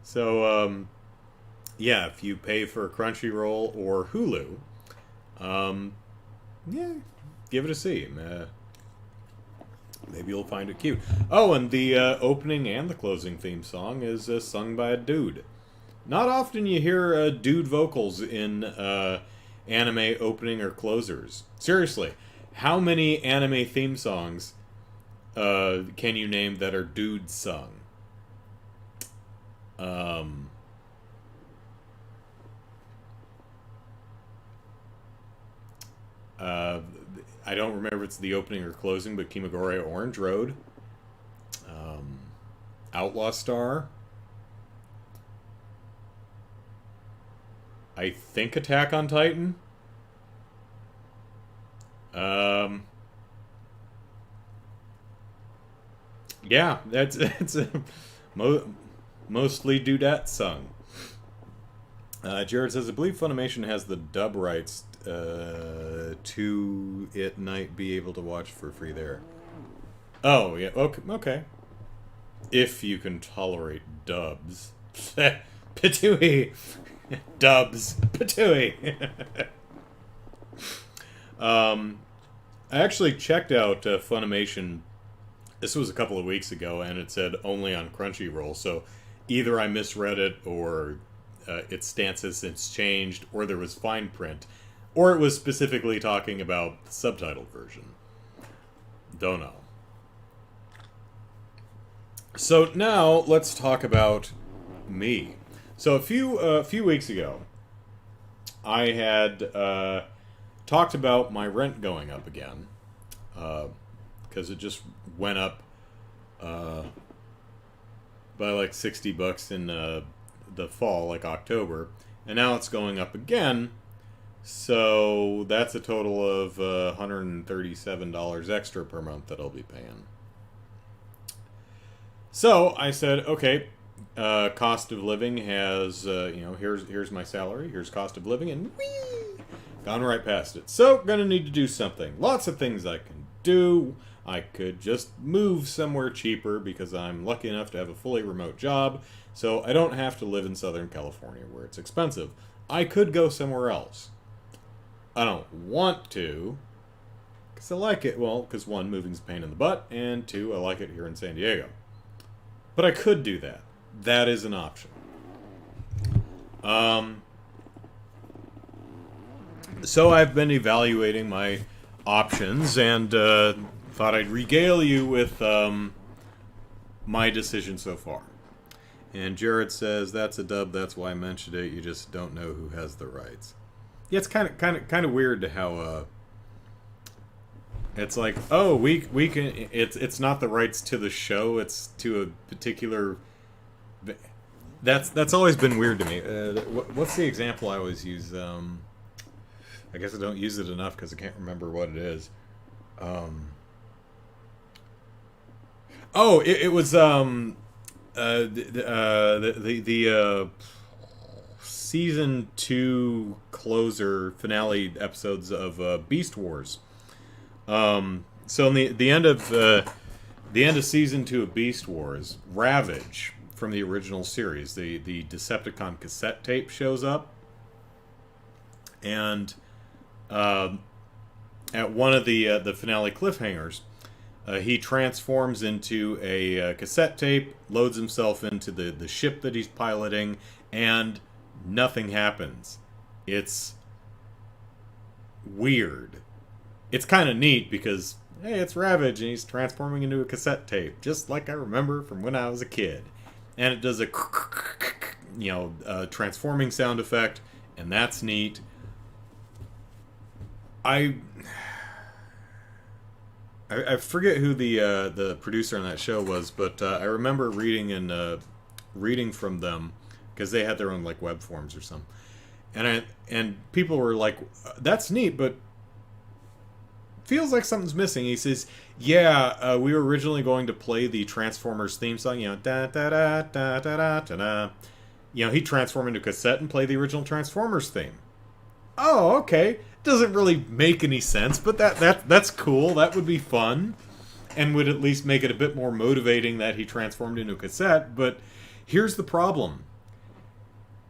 So, yeah, if you pay for Crunchyroll or Hulu, yeah, give it a see. Maybe you'll find it cute. Oh, and the opening and the closing theme song is sung by a dude. Not often you hear dude vocals in anime opening or closers. Seriously, how many anime theme songs can you name that are dude sung? I don't remember if it's the opening or closing, but Kimagure Orange Road, Outlaw Star, I think Attack on Titan. Yeah, it's a mostly dudette sung. Jared says, I believe Funimation has the dub rights to it might be able to watch for free there. Oh, yeah, okay. If you can tolerate dubs. Patooey! Dubs. Patooey! I actually checked out Funimation. This was a couple of weeks ago, and it said only on Crunchyroll, so either I misread it, or its stance has since changed, or there was fine print, or it was specifically talking about the subtitled version. Don't know. So now let's talk about me. So a few weeks ago, I had talked about my rent going up again, because it just went up by like $60 in the fall, like October, and now it's going up again. So that's a total of $137 extra per month that I'll be paying. So I said, okay, cost of living has, here's my salary, here's cost of living, and whee, gone right past it. So gonna need to do something. Lots of things I can do. I could just move somewhere cheaper because I'm lucky enough to have a fully remote job, so I don't have to live in Southern California where it's expensive. I could go somewhere else. I don't want to, because I like it. Well, because one, moving's a pain in the butt, and two, I like it here in San Diego. But I could do that. That is an option. So I've been evaluating my options, and thought I'd regale you with my decision so far. And Jared says, that's a dub, that's why I mentioned it, you just don't know who has the rights. Yeah, it's kind of weird to how it's like, oh, we can, it's not the rights to the show, it's to a particular. That's always been weird to me. What's the example I always use? I guess I don't use it enough because I can't remember what it is. It was the season 2 closer finale episodes of Beast Wars. So in the end of season 2 of Beast Wars, Ravage from the original series, the Decepticon cassette tape shows up, and at one of the finale cliffhangers, He transforms into a cassette tape, loads himself into the ship that he's piloting, and nothing happens. It's weird. It's kind of neat because, hey, it's Ravage and he's transforming into a cassette tape, just like I remember from when I was a kid. And it does a, transforming sound effect, and that's neat. I forget who the producer on that show was, but I remember reading from them because they had their own like web forms or something, and people were like, "That's neat, but feels like something's missing." He says, "Yeah, we were originally going to play the Transformers theme song, da da da da da da da." He transformed into cassette and play the original Transformers theme. Oh, okay. Doesn't really make any sense, but that's cool. That would be fun, and would at least make it a bit more motivating that he transformed into a cassette. But here's the problem: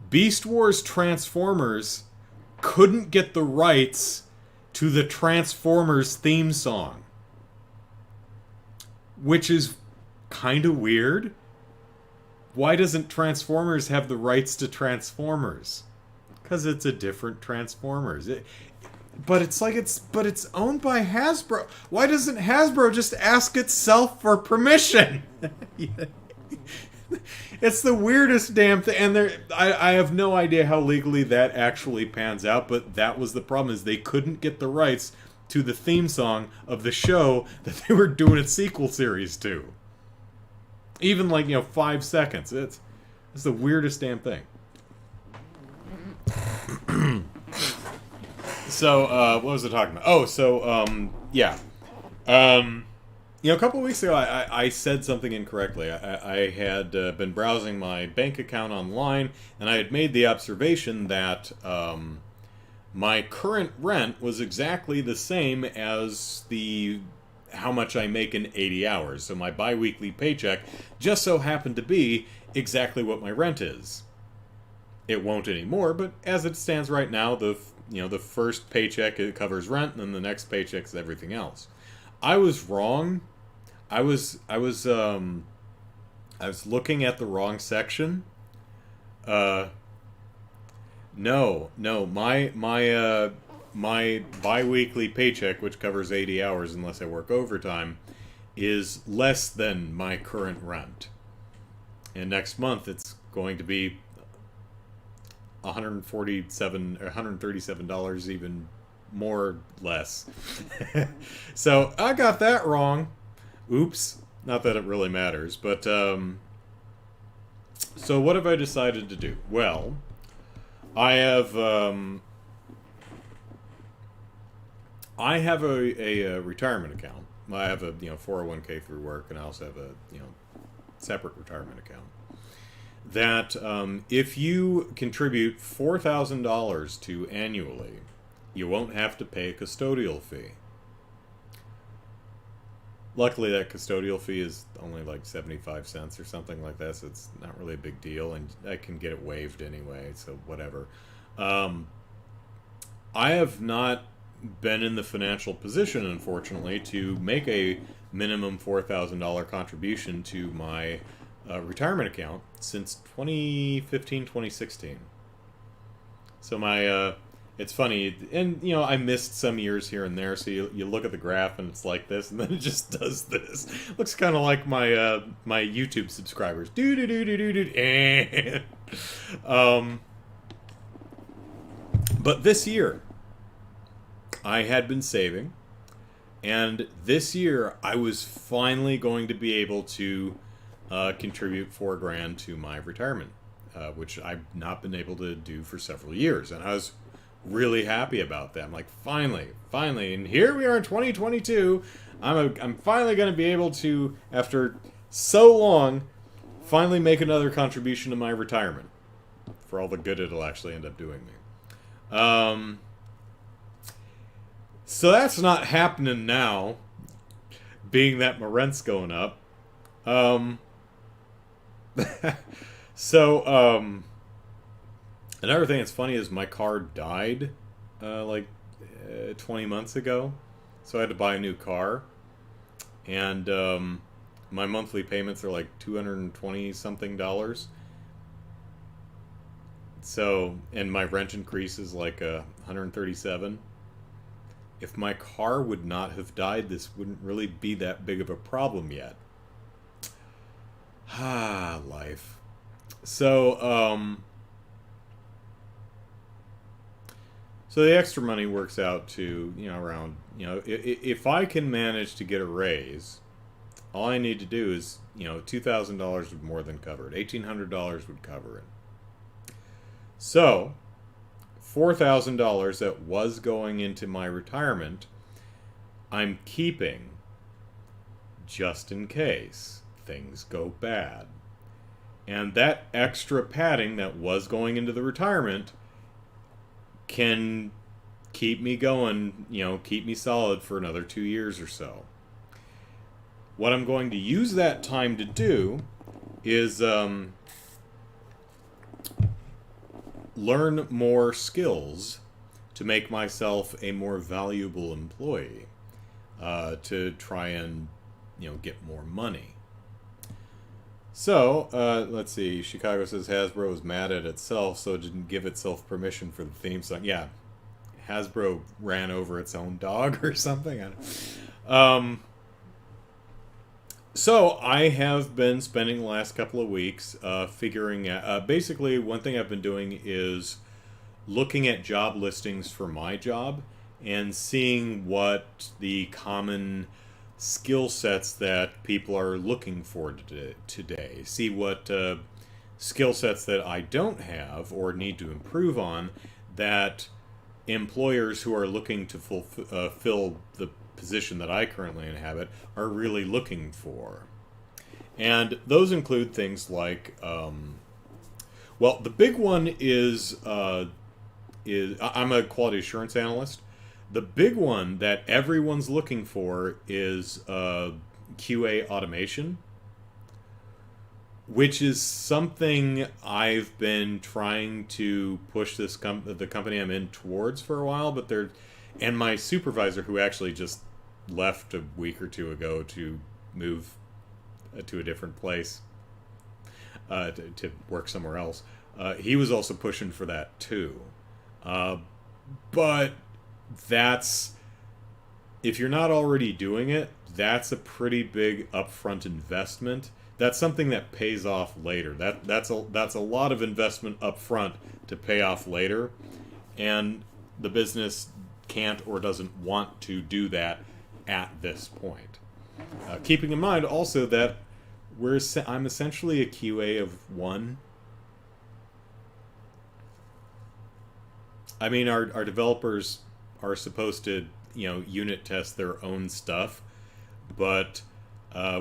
Beast Wars Transformers couldn't get the rights to the Transformers theme song, which is kind of weird. Why doesn't Transformers have the rights to Transformers? Because it's a different Transformers. But it's owned by Hasbro. Why doesn't Hasbro just ask itself for permission? It's the weirdest damn thing, and I have no idea how legally that actually pans out. But that was the problem: is they couldn't get the rights to the theme song of the show that they were doing a sequel series to. Even 5 seconds. It's the weirdest damn thing. So, what was I talking about? Oh, so, yeah. A couple of weeks ago, I said something incorrectly. I had been browsing my bank account online, and I had made the observation that my current rent was exactly the same as how much I make in 80 hours. So my bi-weekly paycheck just so happened to be exactly what my rent is. It won't anymore, but as it stands right now, the first paycheck, it covers rent, and then the next paycheck is everything else. I was wrong. I was looking at the wrong section. No, my bi-weekly paycheck, which covers 80 hours unless I work overtime, is less than my current rent. And next month it's going to be $137 even more less. So I got that wrong. Oops. Not that it really matters, but so what have I decided to do? Well, I have a retirement account. I have a 401k through work, and I also have a separate retirement account. That if you contribute $4,000 to annually, you won't have to pay a custodial fee. Luckily, that custodial fee is only like 75 cents or something like that, so it's not really a big deal, and I can get it waived anyway, so whatever. I have not been in the financial position, unfortunately, to make a minimum $4,000 contribution to my retirement account since 2015, 2016. So my, it's funny, and I missed some years here and there, so you look at the graph and it's like this, and then it just does this. Looks kind of like my my YouTube subscribers. But this year, I had been saving, and this year I was finally going to be able to contribute $4,000 to my retirement, which I've not been able to do for several years, and I was really happy about that. I'm like, finally, and here we are in 2022. I'm finally going to be able to, after so long, finally make another contribution to my retirement for all the good it'll actually end up doing me. So that's not happening now, being that my rent's going up. Another thing that's funny is my car died 20 months ago, so I had to buy a new car. and my monthly payments are like $220 something. So, and my rent increase is like 137. If my car would not have died, this wouldn't really be that big of a problem yet. Ah, life. So, so the extra money works out to, around, if I can manage to get a raise, all I need to do is, $2,000 would more than cover it. $1,800 would cover it. So, $4,000 that was going into my retirement, I'm keeping just in case things go bad. And that extra padding that was going into the retirement can keep me going, keep me solid for another 2 years or so. What I'm going to use that time to do is learn more skills to make myself a more valuable employee, to try and, get more money. So, let's see. Chicago says Hasbro is mad at itself, so it didn't give itself permission for the theme song. Yeah, Hasbro ran over its own dog or something. So, I have been spending the last couple of weeks figuring out... basically, one thing I've been doing is looking at job listings for my job and seeing what the common skill sets that people are looking for today. See what skill sets that I don't have or need to improve on that employers who are looking to fill the position that I currently inhabit are really looking for. And those include things like, well, the big one is I'm a quality assurance analyst. The big one that everyone's looking for is QA automation, which is something I've been trying to push the company I'm in towards for a while. But and my supervisor, who actually just left a week or two ago to move to a different place to work somewhere else, he was also pushing for that too. But that's, if you're not already doing it, that's a pretty big upfront investment. That's something that pays off later. That's a lot of investment upfront to pay off later, and the business can't or doesn't want to do that at this point. Keeping in mind also that I'm essentially a QA of one. I mean, our developers are supposed to, unit test their own stuff, but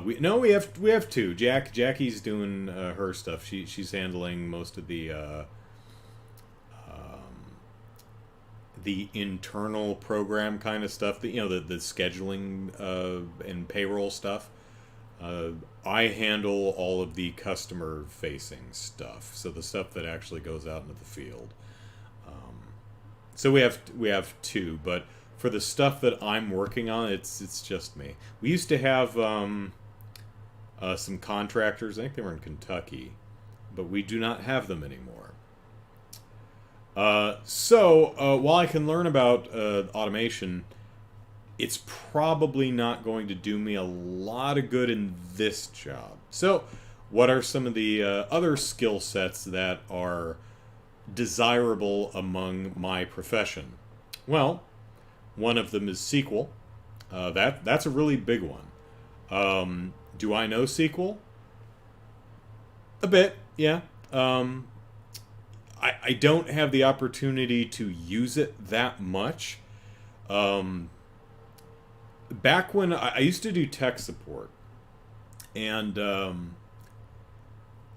we have two. Jackie's doing her stuff. She's handling most of the internal program kind of stuff. The scheduling and payroll stuff. I handle all of the customer facing stuff, so the stuff that actually goes out into the field. So we have two, but for the stuff that I'm working on, it's just me. We used to have some contractors. I think they were in Kentucky, but we do not have them anymore. So while I can learn about automation, it's probably not going to do me a lot of good in this job. So what are some of the other skill sets that are desirable among my profession? Well, one of them is SQL. That's a really big one. Do I know SQL? A bit, yeah. I don't have the opportunity to use it that much. Back when I used to do tech support, and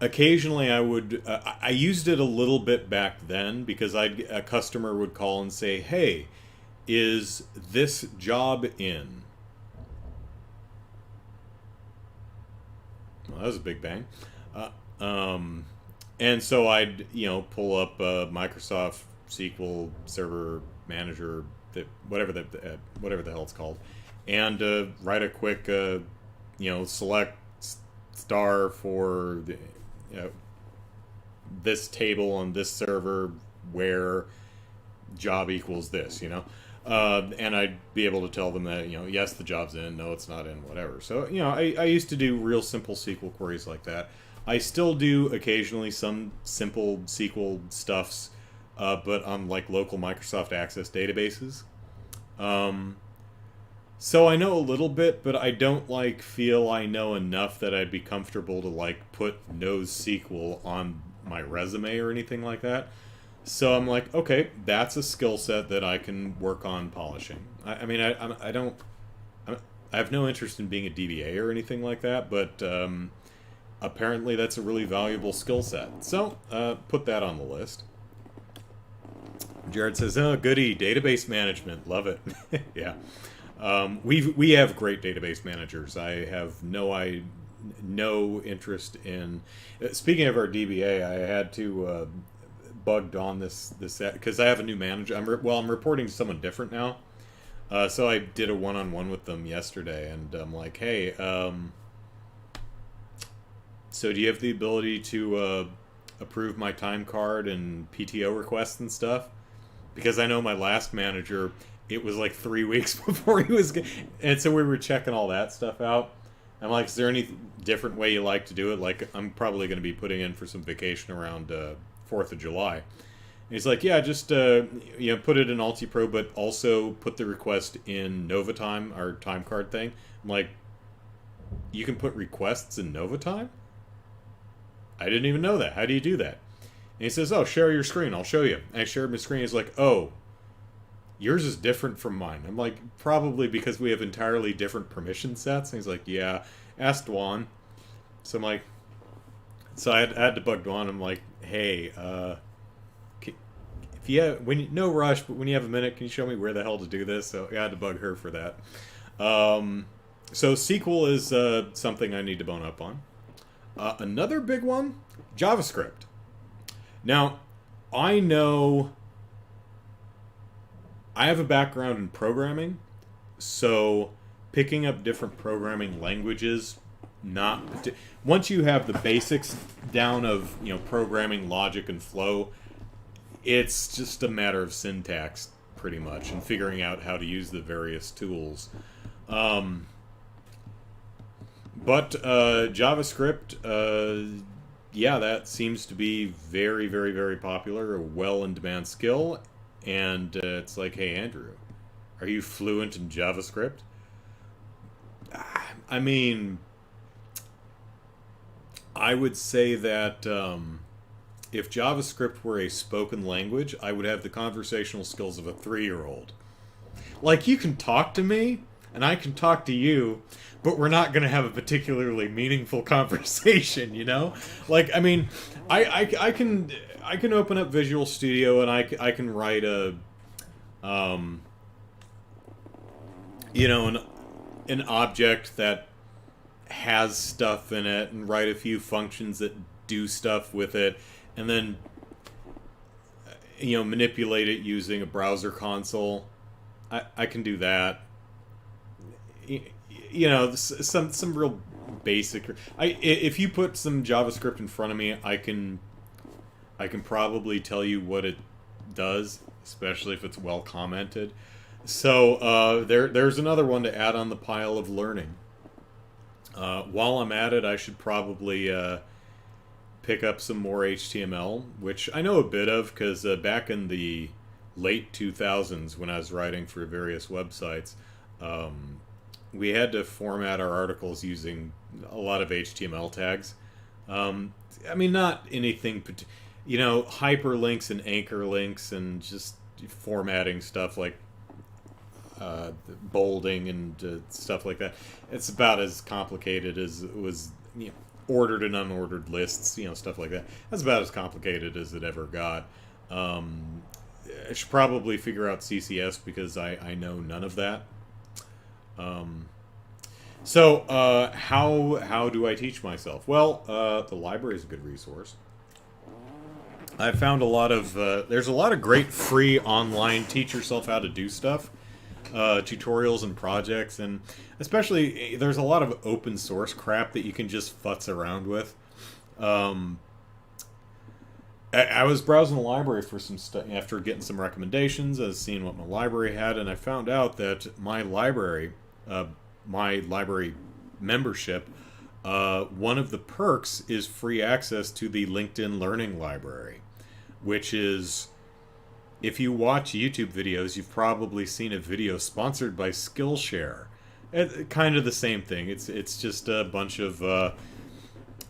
occasionally I used it a little bit back then because a customer would call and say, "Hey, is this job in?" Well, that was a big bang. And so I'd pull up Microsoft SQL Server Manager, whatever the hell it's called, and write a quick select star for the, this table on this server where job equals this, and I'd be able to tell them that, yes, the job's in, no, it's not in, whatever. So, I used to do real simple SQL queries like that. I still do occasionally some simple SQL stuffs, but on like local Microsoft Access databases. So I know a little bit, but I don't feel I know enough that I'd be comfortable to put NoSQL on my resume or anything like that. So I'm like, okay, that's a skill set that I can work on polishing. I have no interest in being a DBA or anything like that, but apparently that's a really valuable skill set. So put that on the list. Jared says, "Oh, goody, database management, love it." Yeah, we have great database managers. I have no interest in. Speaking of our DBA, I had to bugged on this because I have a new manager. I'm reporting to someone different now. So I did a one-on-one with them yesterday, and I'm like, hey, so do you have the ability to approve my time card and PTO requests and stuff? Because I know my last manager, it was 3 weeks before he was... And so we were checking all that stuff out. I'm like, is there any different way you like to do it? I'm probably going to be putting in for some vacation around 4th of July. And he's like, yeah, just put it in Altipro, but also put the request in NovaTime, our time card thing. I'm like, you can put requests in NovaTime? I didn't even know that. How do you do that? And he says, oh, share your screen. I'll show you. And I shared my screen. He's like, oh, yours is different from mine. I'm like, probably because we have entirely different permission sets. And he's like, yeah, ask Dwan. So I'm like, so I had to bug Dwan. I'm like, hey, if you have, no rush, but when you have a minute, can you show me where the hell to do this? So I had to bug her for that. So SQL is something I need to bone up on. Another big one, JavaScript. Now, I know I have a background in programming, so picking up different programming languages, once you have the basics down of programming logic and flow, it's just a matter of syntax pretty much and figuring out how to use the various tools. But JavaScript, yeah, that seems to be very, very, very popular, a well-in-demand skill. And it's like, hey, Andrew, are you fluent in JavaScript? I mean, I would say that if JavaScript were a spoken language, I would have the conversational skills of a 3-year-old. You can talk to me, and I can talk to you, but we're not going to have a particularly meaningful conversation, I mean, I can open up Visual Studio and I can write an object that has stuff in it and write a few functions that do stuff with it, and then manipulate it using a browser console. I can do that. Some real basic. If you put some JavaScript in front of me, I can probably tell you what it does, especially if it's well commented. So there's another one to add on the pile of learning. While I'm at it, I should probably pick up some more HTML, which I know a bit of because back in the late 2000s when I was writing for various websites, we had to format our articles using a lot of HTML tags. I mean, not anything, hyperlinks and anchor links and just formatting stuff like bolding and stuff like that. It's about as complicated as it was, ordered and unordered lists, stuff like that. That's about as complicated as it ever got. I should probably figure out CCS because I know none of that. So how do I teach myself? Well, the library is a good resource. I found a lot of there's a lot of great free online teach yourself how to do stuff. tutorials and projects, and especially there's a lot of open source crap that you can just futz around with. I was browsing the library for some stuff after getting some recommendations. I was seeing what my library had, and I found out that my library membership, one of the perks is free access to the LinkedIn Learning Library, which is, if you watch YouTube videos, you've probably seen a video sponsored by Skillshare. Kind of the same thing. It's just a bunch of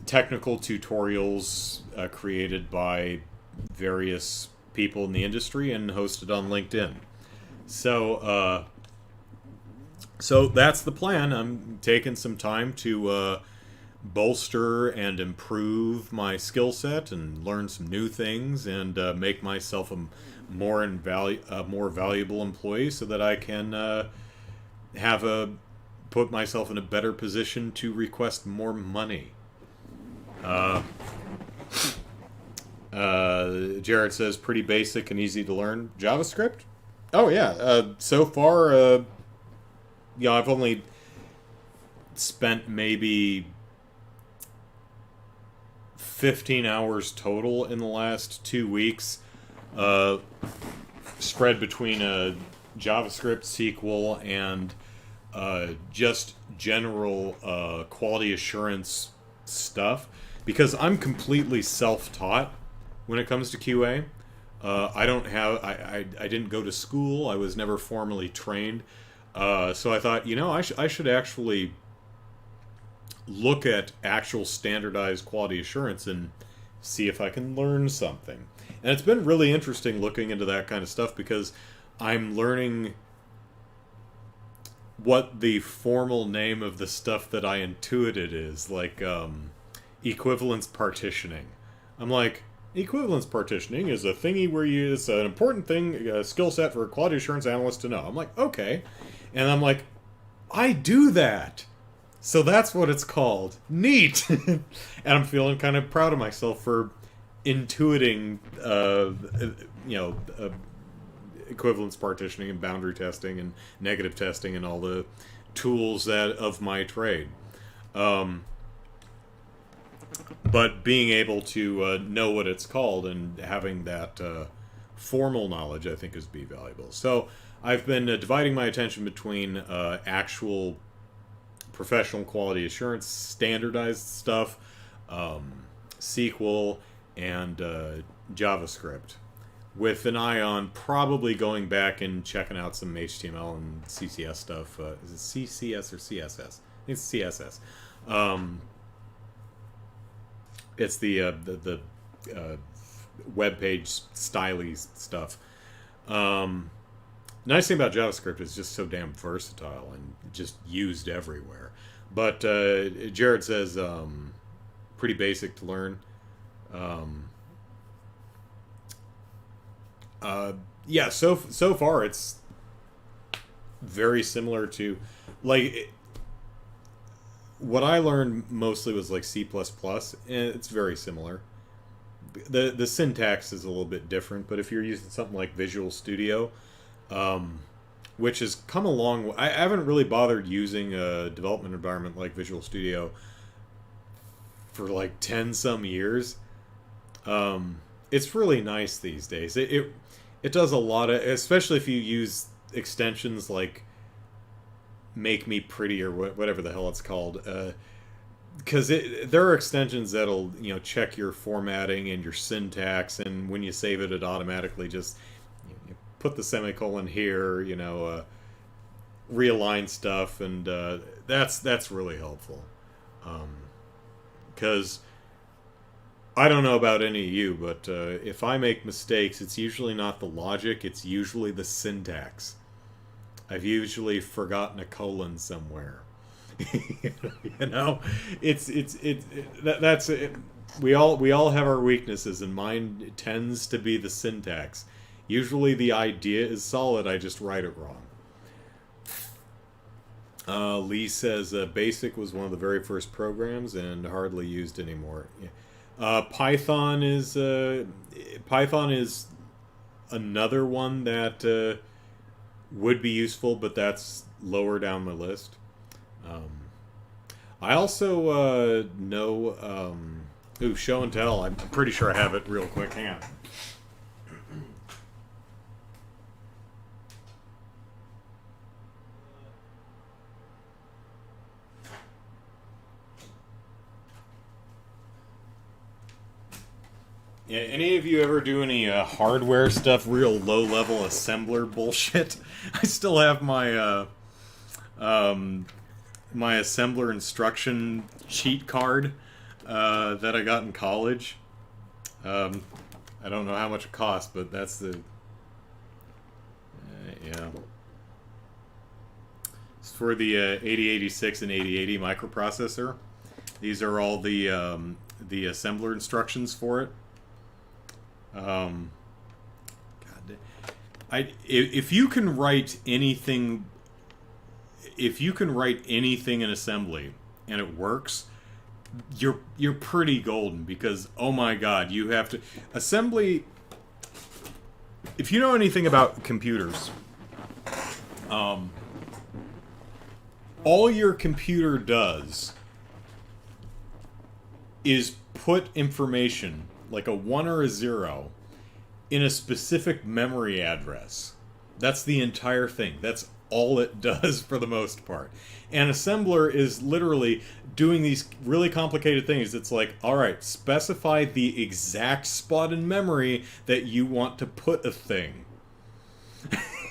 technical tutorials created by various people in the industry and hosted on LinkedIn. So that's the plan. I'm taking some time to bolster and improve my skill set and learn some new things and make myself a more valuable employee so that I can put myself in a better position to request more money. Jared says pretty basic and easy to learn. JavaScript? Oh yeah. So far, I've only spent maybe 15 hours total in the last 2 weeks, spread between JavaScript, SQL, and just general quality assurance stuff, because I'm completely self-taught when it comes to QA. I didn't go to school. I was never formally trained. So I thought, I should actually look at actual standardized quality assurance and see if I can learn something. And it's been really interesting looking into that kind of stuff, because I'm learning what the formal name of the stuff that I intuited is, like equivalence partitioning. I'm like, equivalence partitioning is a thingy where it's an important thing, a skill set for a quality assurance analyst to know. I'm like, okay. And I'm like, I do that. So that's what it's called. Neat. And I'm feeling kind of proud of myself for intuiting, equivalence partitioning and boundary testing and negative testing and all the tools of my trade. But being able to know what it's called and having that formal knowledge, I think, is be valuable. So I've been dividing my attention between actual professional quality assurance, standardized stuff, SQL, and JavaScript, with an eye on probably going back and checking out some HTML and CSS stuff. Is it CCS or CSS? I think it's CSS. It's the web page styly stuff. Nice thing about JavaScript is just so damn versatile and just used everywhere. But Jared says pretty basic to learn. So far it's very similar to, like, what I learned mostly was like C++, and it's very similar. The syntax is a little bit different, but if you're using something like Visual Studio, which has come along, I haven't really bothered using a development environment like Visual Studio for like 10 some years. It's really nice these days. It does a lot of, especially if you use extensions like Make Me Pretty or whatever the hell it's called, because there are extensions that'll check your formatting and your syntax, and when you save it, it automatically just you put the semicolon here, realign stuff, and that's really helpful. Because I don't know about any of you, but if I make mistakes, it's usually not the logic, it's usually the syntax. I've usually forgotten a colon somewhere. That's it. We all have our weaknesses, and mine tends to be the syntax. Usually the idea is solid, I just write it wrong. Lee says BASIC was one of the very first programs and hardly used anymore. Python is another one that would be useful, but that's lower down my list. Um, I also know. Ooh, show and tell. I'm pretty sure I have it real quick. Hang on. Yeah, any of you ever do any hardware stuff, real low-level assembler bullshit? I still have my assembler instruction cheat card that I got in college. I don't know how much it cost, but that's the... yeah. It's for the 8086 and 8080 microprocessor. These are all the assembler instructions for it. God, if you can write anything, in assembly and it works, you're pretty golden, because oh my god, you have to assembly. If you know anything about computers, all your computer does is put information, like a 1 or a 0, in a specific memory address. That's the entire thing. That's all it does for the most part. And assembler is literally doing these really complicated things. It's like, alright, specify the exact spot in memory that you want to put a thing.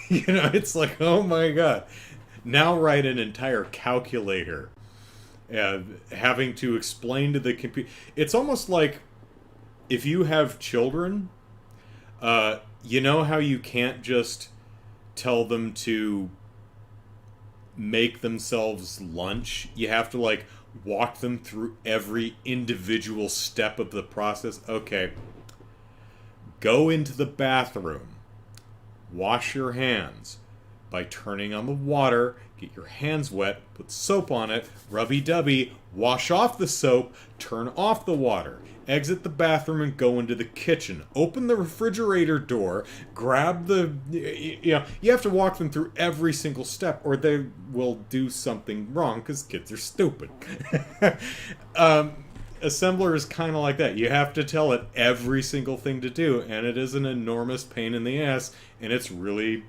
It's like, oh my god. Now write an entire calculator. Having to explain to the computer. It's almost like, if you have children, you know how you can't just tell them to make themselves lunch? You have to, like, walk them through every individual step of the process. Okay. Go into the bathroom. Wash your hands by turning on the water. Get your hands wet. Put soap on it. Rubby-dubby. Wash off the soap. Turn off the water. Exit the bathroom and go into the kitchen. Open the refrigerator door. Grab the... you have to walk them through every single step, or they will do something wrong, because kids are stupid. Assembler is kind of like that. You have to tell it every single thing to do, and it is an enormous pain in the ass, and it's really,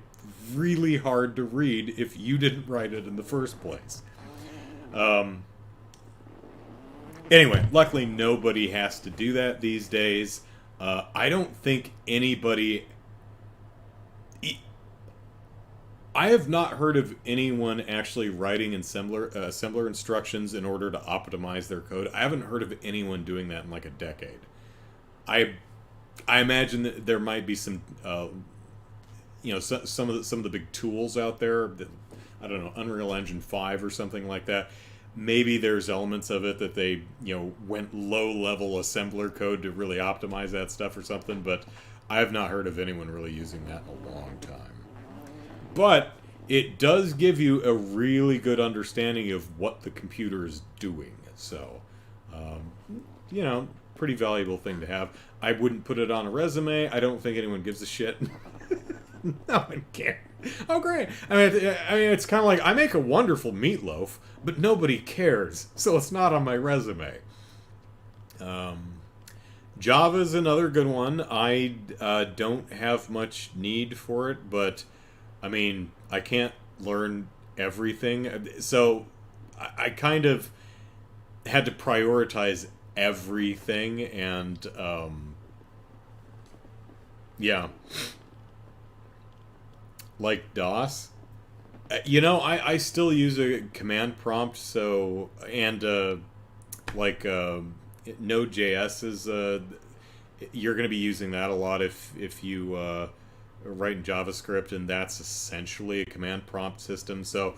really hard to read if you didn't write it in the first place. Anyway, luckily nobody has to do that these days. I don't think anybody... I have not heard of anyone actually writing assembler instructions in order to optimize their code. I haven't heard of anyone doing that in like a decade. I imagine that there might be some, some of the big tools out there. That, I don't know, Unreal Engine 5 or something like that. Maybe there's elements of it that they, went low-level assembler code to really optimize that stuff or something, but I have not heard of anyone really using that in a long time. But it does give you a really good understanding of what the computer is doing. So, pretty valuable thing to have. I wouldn't put it on a resume. I don't think anyone gives a shit. No one cares. Oh, great. I mean, it's kind of like, I make a wonderful meatloaf, but nobody cares, so it's not on my resume. Java's another good one. I don't have much need for it, but, I mean, I can't learn everything. So, I kind of had to prioritize everything, and, yeah. Like DOS. I still use a command prompt, so, and, Node.js is, you're going to be using that a lot if you, write in JavaScript, and that's essentially a command prompt system, so,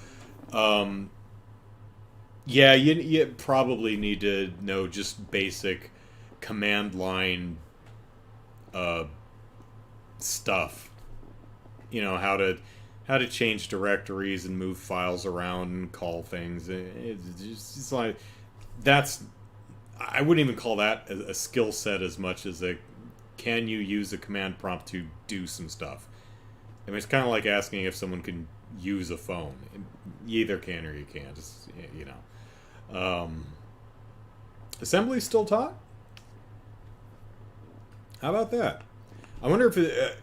yeah, you probably need to know just basic command line, stuff. How to change directories and move files around and call things. It's like, that's, I wouldn't even call that a skill set as much as can you use a command prompt to do some stuff. I mean, it's kind of like asking if someone can use a phone. You either can or you can't. It's, you know. Assembly's still taught? How about that? I wonder if it,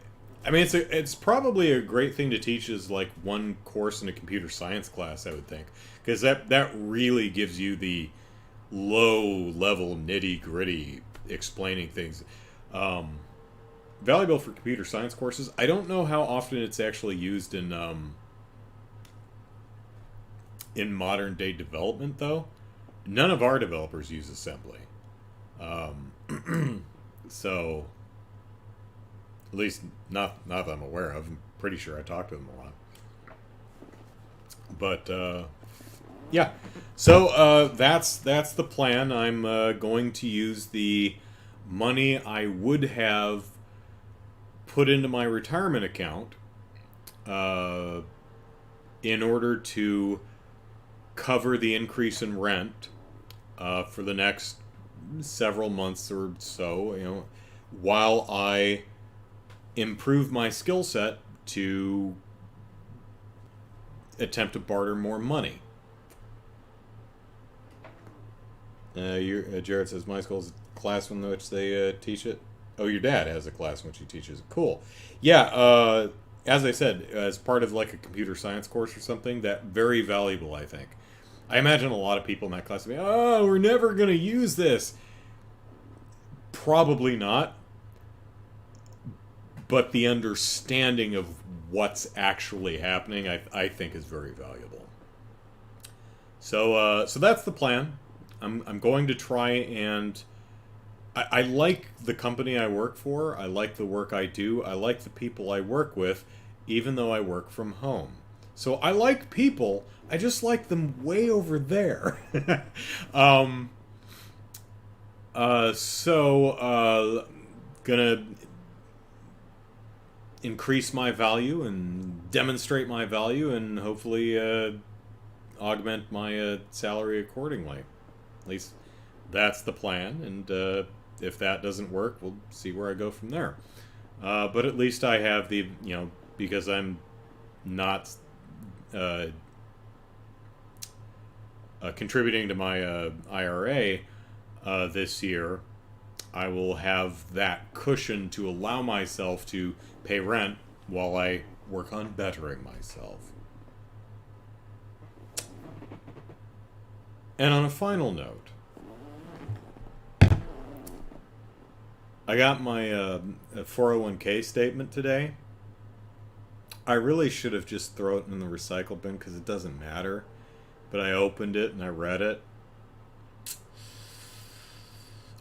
I mean, it's probably a great thing to teach as like one course in a computer science class, I would think, because that really gives you the low level nitty gritty explaining things. Valuable for computer science courses. I don't know how often it's actually used in modern day development, though. None of our developers use assembly, so at least not that I'm aware of. I'm pretty sure I talked to them a lot. But yeah, so that's the plan. I'm going to use the money I would have put into my retirement account in order to cover the increase in rent for the next several months or so, you know, while I improve my skill set to attempt to barter more money. Jared says, my school's a class in which they teach it. Oh, your dad has a class in which he teaches it. Cool. Yeah, as I said, as part of like a computer science course or something, that very valuable, I think. I imagine a lot of people in that class will be, oh, we're never going to use this. Probably not. But the understanding of what's actually happening, I think, is very valuable. So that's the plan. I'm going to try and... I like the company I work for. I like the work I do. I like the people I work with, even though I work from home. So I like people. I just like them way over there. Gonna increase my value and demonstrate my value and hopefully augment my salary accordingly. At least that's the plan, and if that doesn't work, we'll see where I go from there. But at least I have the, you know, because I'm not contributing to my IRA this year, I will have that cushion to allow myself to pay rent while I work on bettering myself. And on a final note, I got my 401k statement today. I really should have just thrown it in the recycle bin because it doesn't matter. But I opened it and I read it.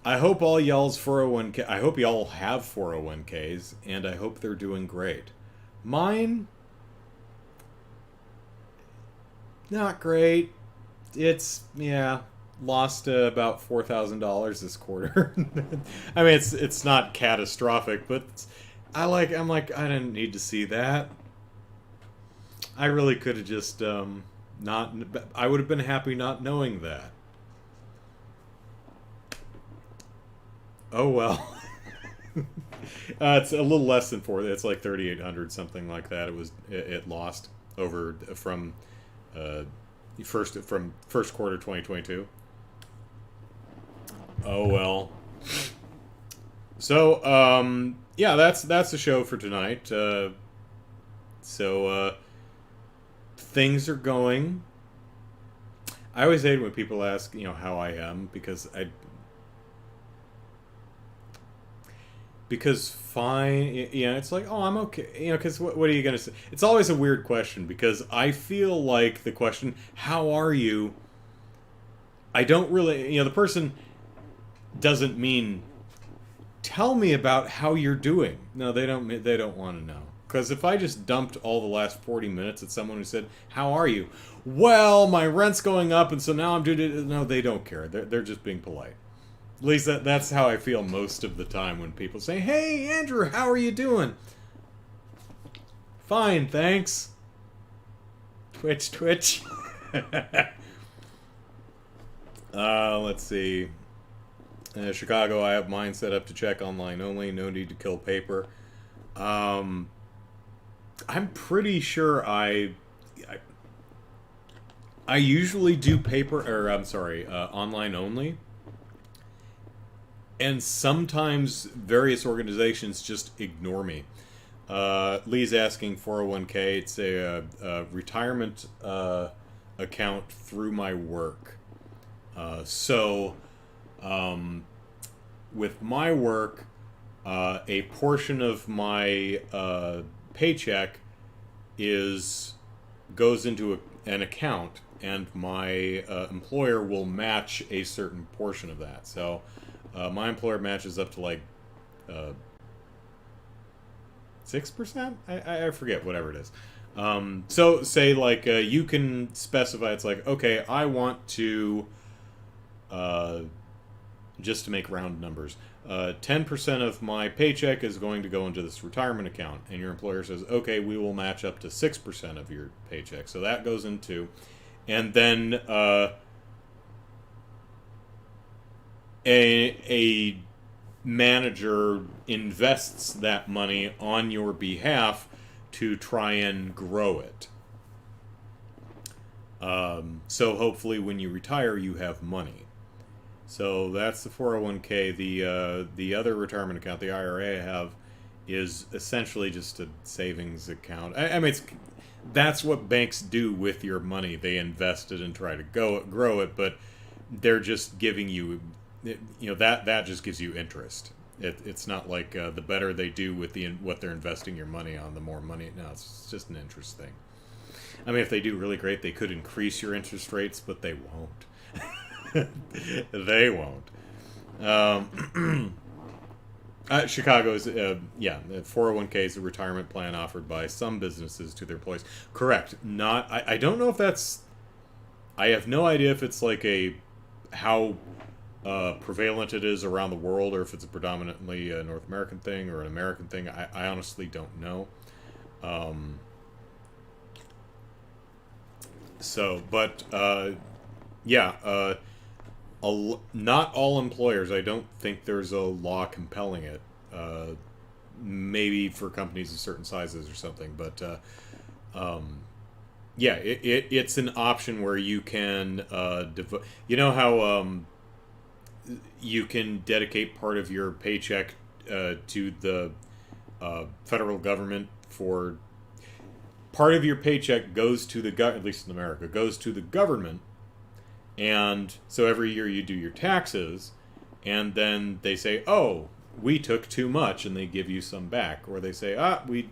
I hope all y'all's 401k... I hope y'all have 401ks, and I hope they're doing great. Mine... not great. It's, yeah... lost about $4,000 this quarter. I mean, it's not catastrophic, but I'm like, I didn't need to see that. I really could have just not. I would have been happy not knowing that. Oh well. It's a little less than four. It's like 3,800, something like that. It lost over from first quarter 2022. Oh well. So yeah, that's the show for tonight. Things are going. I always hate when people ask, you know, how I am, because fine, you know, it's like, oh, I'm okay, you know, because what are you gonna say? It's always a weird question, because I feel like the question, how are you? I don't really, you know, the person doesn't mean tell me about how you're doing. No, they don't want to know. Because if I just dumped all the last 40 minutes at someone who said, how are you? Well, my rent's going up, and so now I'm doing it. No, they don't care. They're just being polite. At least that's how I feel most of the time when people say, hey, Andrew, how are you doing? Fine, thanks. Twitch. Let's see. Chicago, I have mine set up to check online only. No need to kill paper. I'm pretty sure I usually do paper, or I'm sorry, online only. And sometimes various organizations just ignore me. Lee's asking 401k. It's a retirement account through my work. So, with my work, a portion of my paycheck goes into an account, and my employer will match a certain portion of that. So, my employer matches up to like 6%. I forget, whatever it is. So say like you can specify. It's like, okay, I want to just to make round numbers. 10% of my paycheck is going to go into this retirement account, and your employer says, okay, we will match up to 6% of your paycheck. So that goes into, and then a manager invests that money on your behalf to try and grow it. So hopefully when you retire, you have money. So that's the 401k. The other retirement account, the IRA I have, is essentially just a savings account. I mean, that's what banks do with your money. They invest it and try to grow it, but they're just giving you, that just gives you interest. It's not like the better they do with what they're investing your money on, the more money. No, it's just an interest thing. I mean, if they do really great, they could increase your interest rates, but they won't. They won't. Chicago's, the 401k is a retirement plan offered by some businesses to their employees. Correct. Not. I don't know if that's. I have no idea if it's like how prevalent it is around the world, or if it's a predominantly a North American thing or an American thing. I honestly don't know. Not all employers. I don't think there's a law compelling it. Maybe for companies of certain sizes or something, but it's an option where you can you know how you can dedicate part of your paycheck to the federal government. For part of your paycheck goes to at least in America, goes to the government. And so every year you do your taxes, and then they say, oh, we took too much, and they give you some back. Or they say, we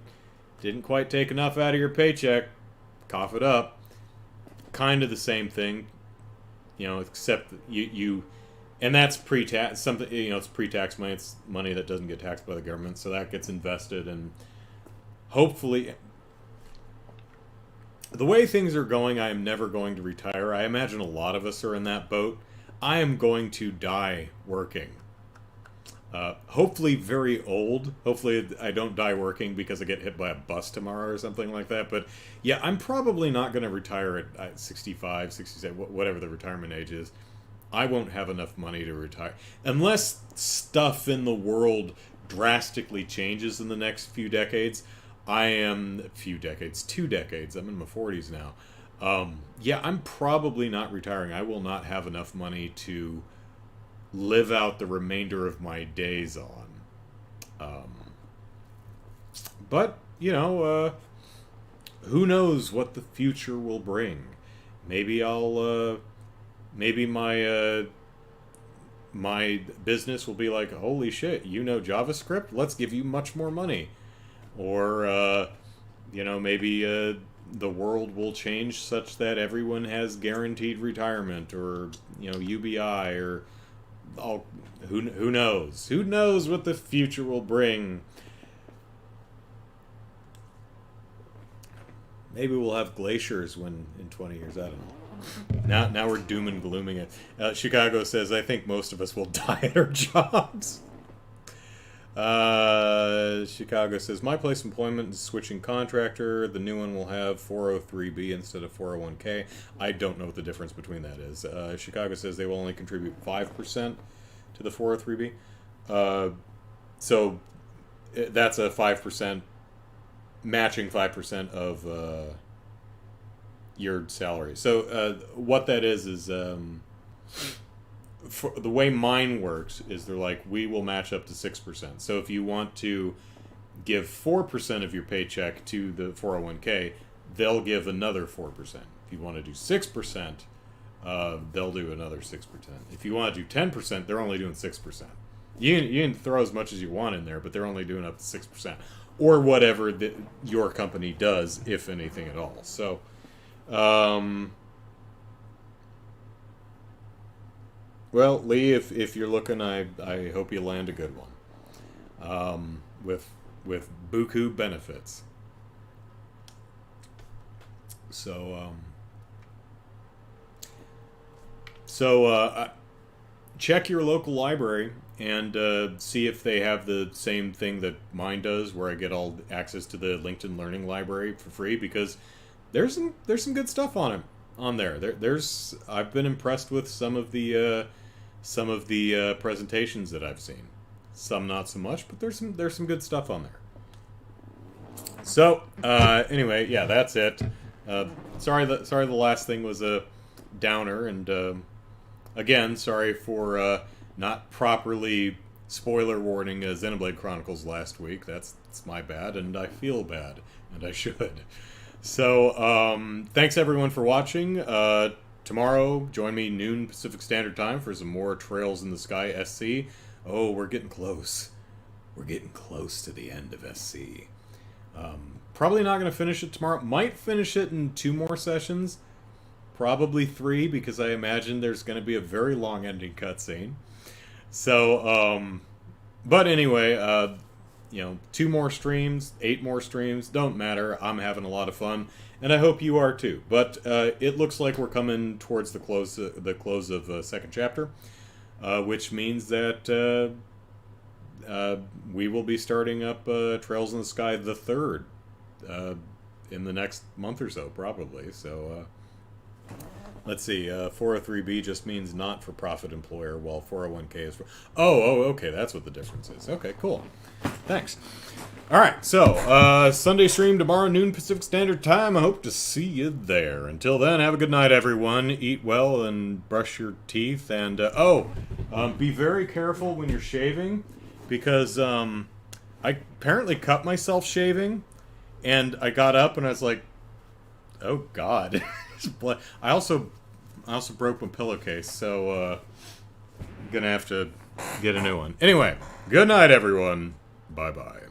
didn't quite take enough out of your paycheck, cough it up. Kind of the same thing, except you and that's pre-tax, something, it's pre-tax money, it's money that doesn't get taxed by the government, so that gets invested, and hopefully, the way things are going, I am never going to retire. I imagine a lot of us are in that boat. I am going to die working. Hopefully very old. Hopefully I don't die working because I get hit by a bus tomorrow or something like that. But yeah, I'm probably not going to retire at 65, 67, whatever the retirement age is. I won't have enough money to retire. Unless stuff in the world drastically changes in the next few decades. 2 decades. I'm in my 40s now. I'm probably not retiring. I will not have enough money to live out the remainder of my days on. But, who knows what the future will bring. Maybe maybe my business will be like, holy shit, JavaScript? Let's give you much more money. Or, maybe the world will change such that everyone has guaranteed retirement, or, UBI, or who knows? Who knows what the future will bring? Maybe we'll have glaciers in 20 years. I don't know. Now we're doom and glooming it. Chicago says, I think most of us will die at our jobs. Chicago says, my place of employment is switching contractor. The new one will have 403B instead of 401k. I don't know what the difference between that is. Chicago says they will only contribute 5% to the 403B. So that's a 5% matching 5% of your salary. So what that is for the way mine works is they're like, we will match up to 6%. So if you want to give 4% of your paycheck to the 401k, they'll give another 4%. If you want to do 6%, they'll do another 6%. If you want to do 10%, they're only doing 6%. You can throw as much as you want in there, but they're only doing up to 6%. Or whatever your company does, if anything at all. So, well, Lee, if you're looking, I hope you land a good one. With buku benefits. So, check your local library and see if they have the same thing that mine does, where I get all access to the LinkedIn Learning Library for free, because there's some good stuff on there. There's I've been impressed with some of the presentations that I've seen. Some not so much, but there's some good stuff on there. So anyway, yeah, that's it. Sorry the last thing was a downer, and again, sorry for not properly spoiler warning Xenoblade Chronicles last week. That's my bad, and I feel bad, and I should. So thanks everyone for watching. Tomorrow, join me noon Pacific Standard Time for some more Trails in the Sky SC. Oh, we're getting close. We're getting close to the end of SC. Probably not going to finish it tomorrow. Might finish it in 2 more sessions. Probably 3, because I imagine there's going to be a very long ending cutscene. So, but anyway, 2 more streams, 8 more streams, don't matter. I'm having a lot of fun, and I hope you are too. But it looks like we're coming towards the close of second chapter, which means that we will be starting up Trails in the Sky the 3rd in the next month or so, probably. So let's see. 403B just means not-for-profit employer, while 401k is for... Oh, okay, that's what the difference is. Okay, cool. Thanks. All right, so Sunday stream tomorrow, noon Pacific Standard Time. I hope to see you there. Until then, have a good night, everyone. Eat well and brush your teeth. And, be very careful when you're shaving, because I apparently cut myself shaving, and I got up and I was like, oh, God. I also broke my pillowcase, so I'm going to have to get a new one. Anyway, good night, everyone. Bye-bye.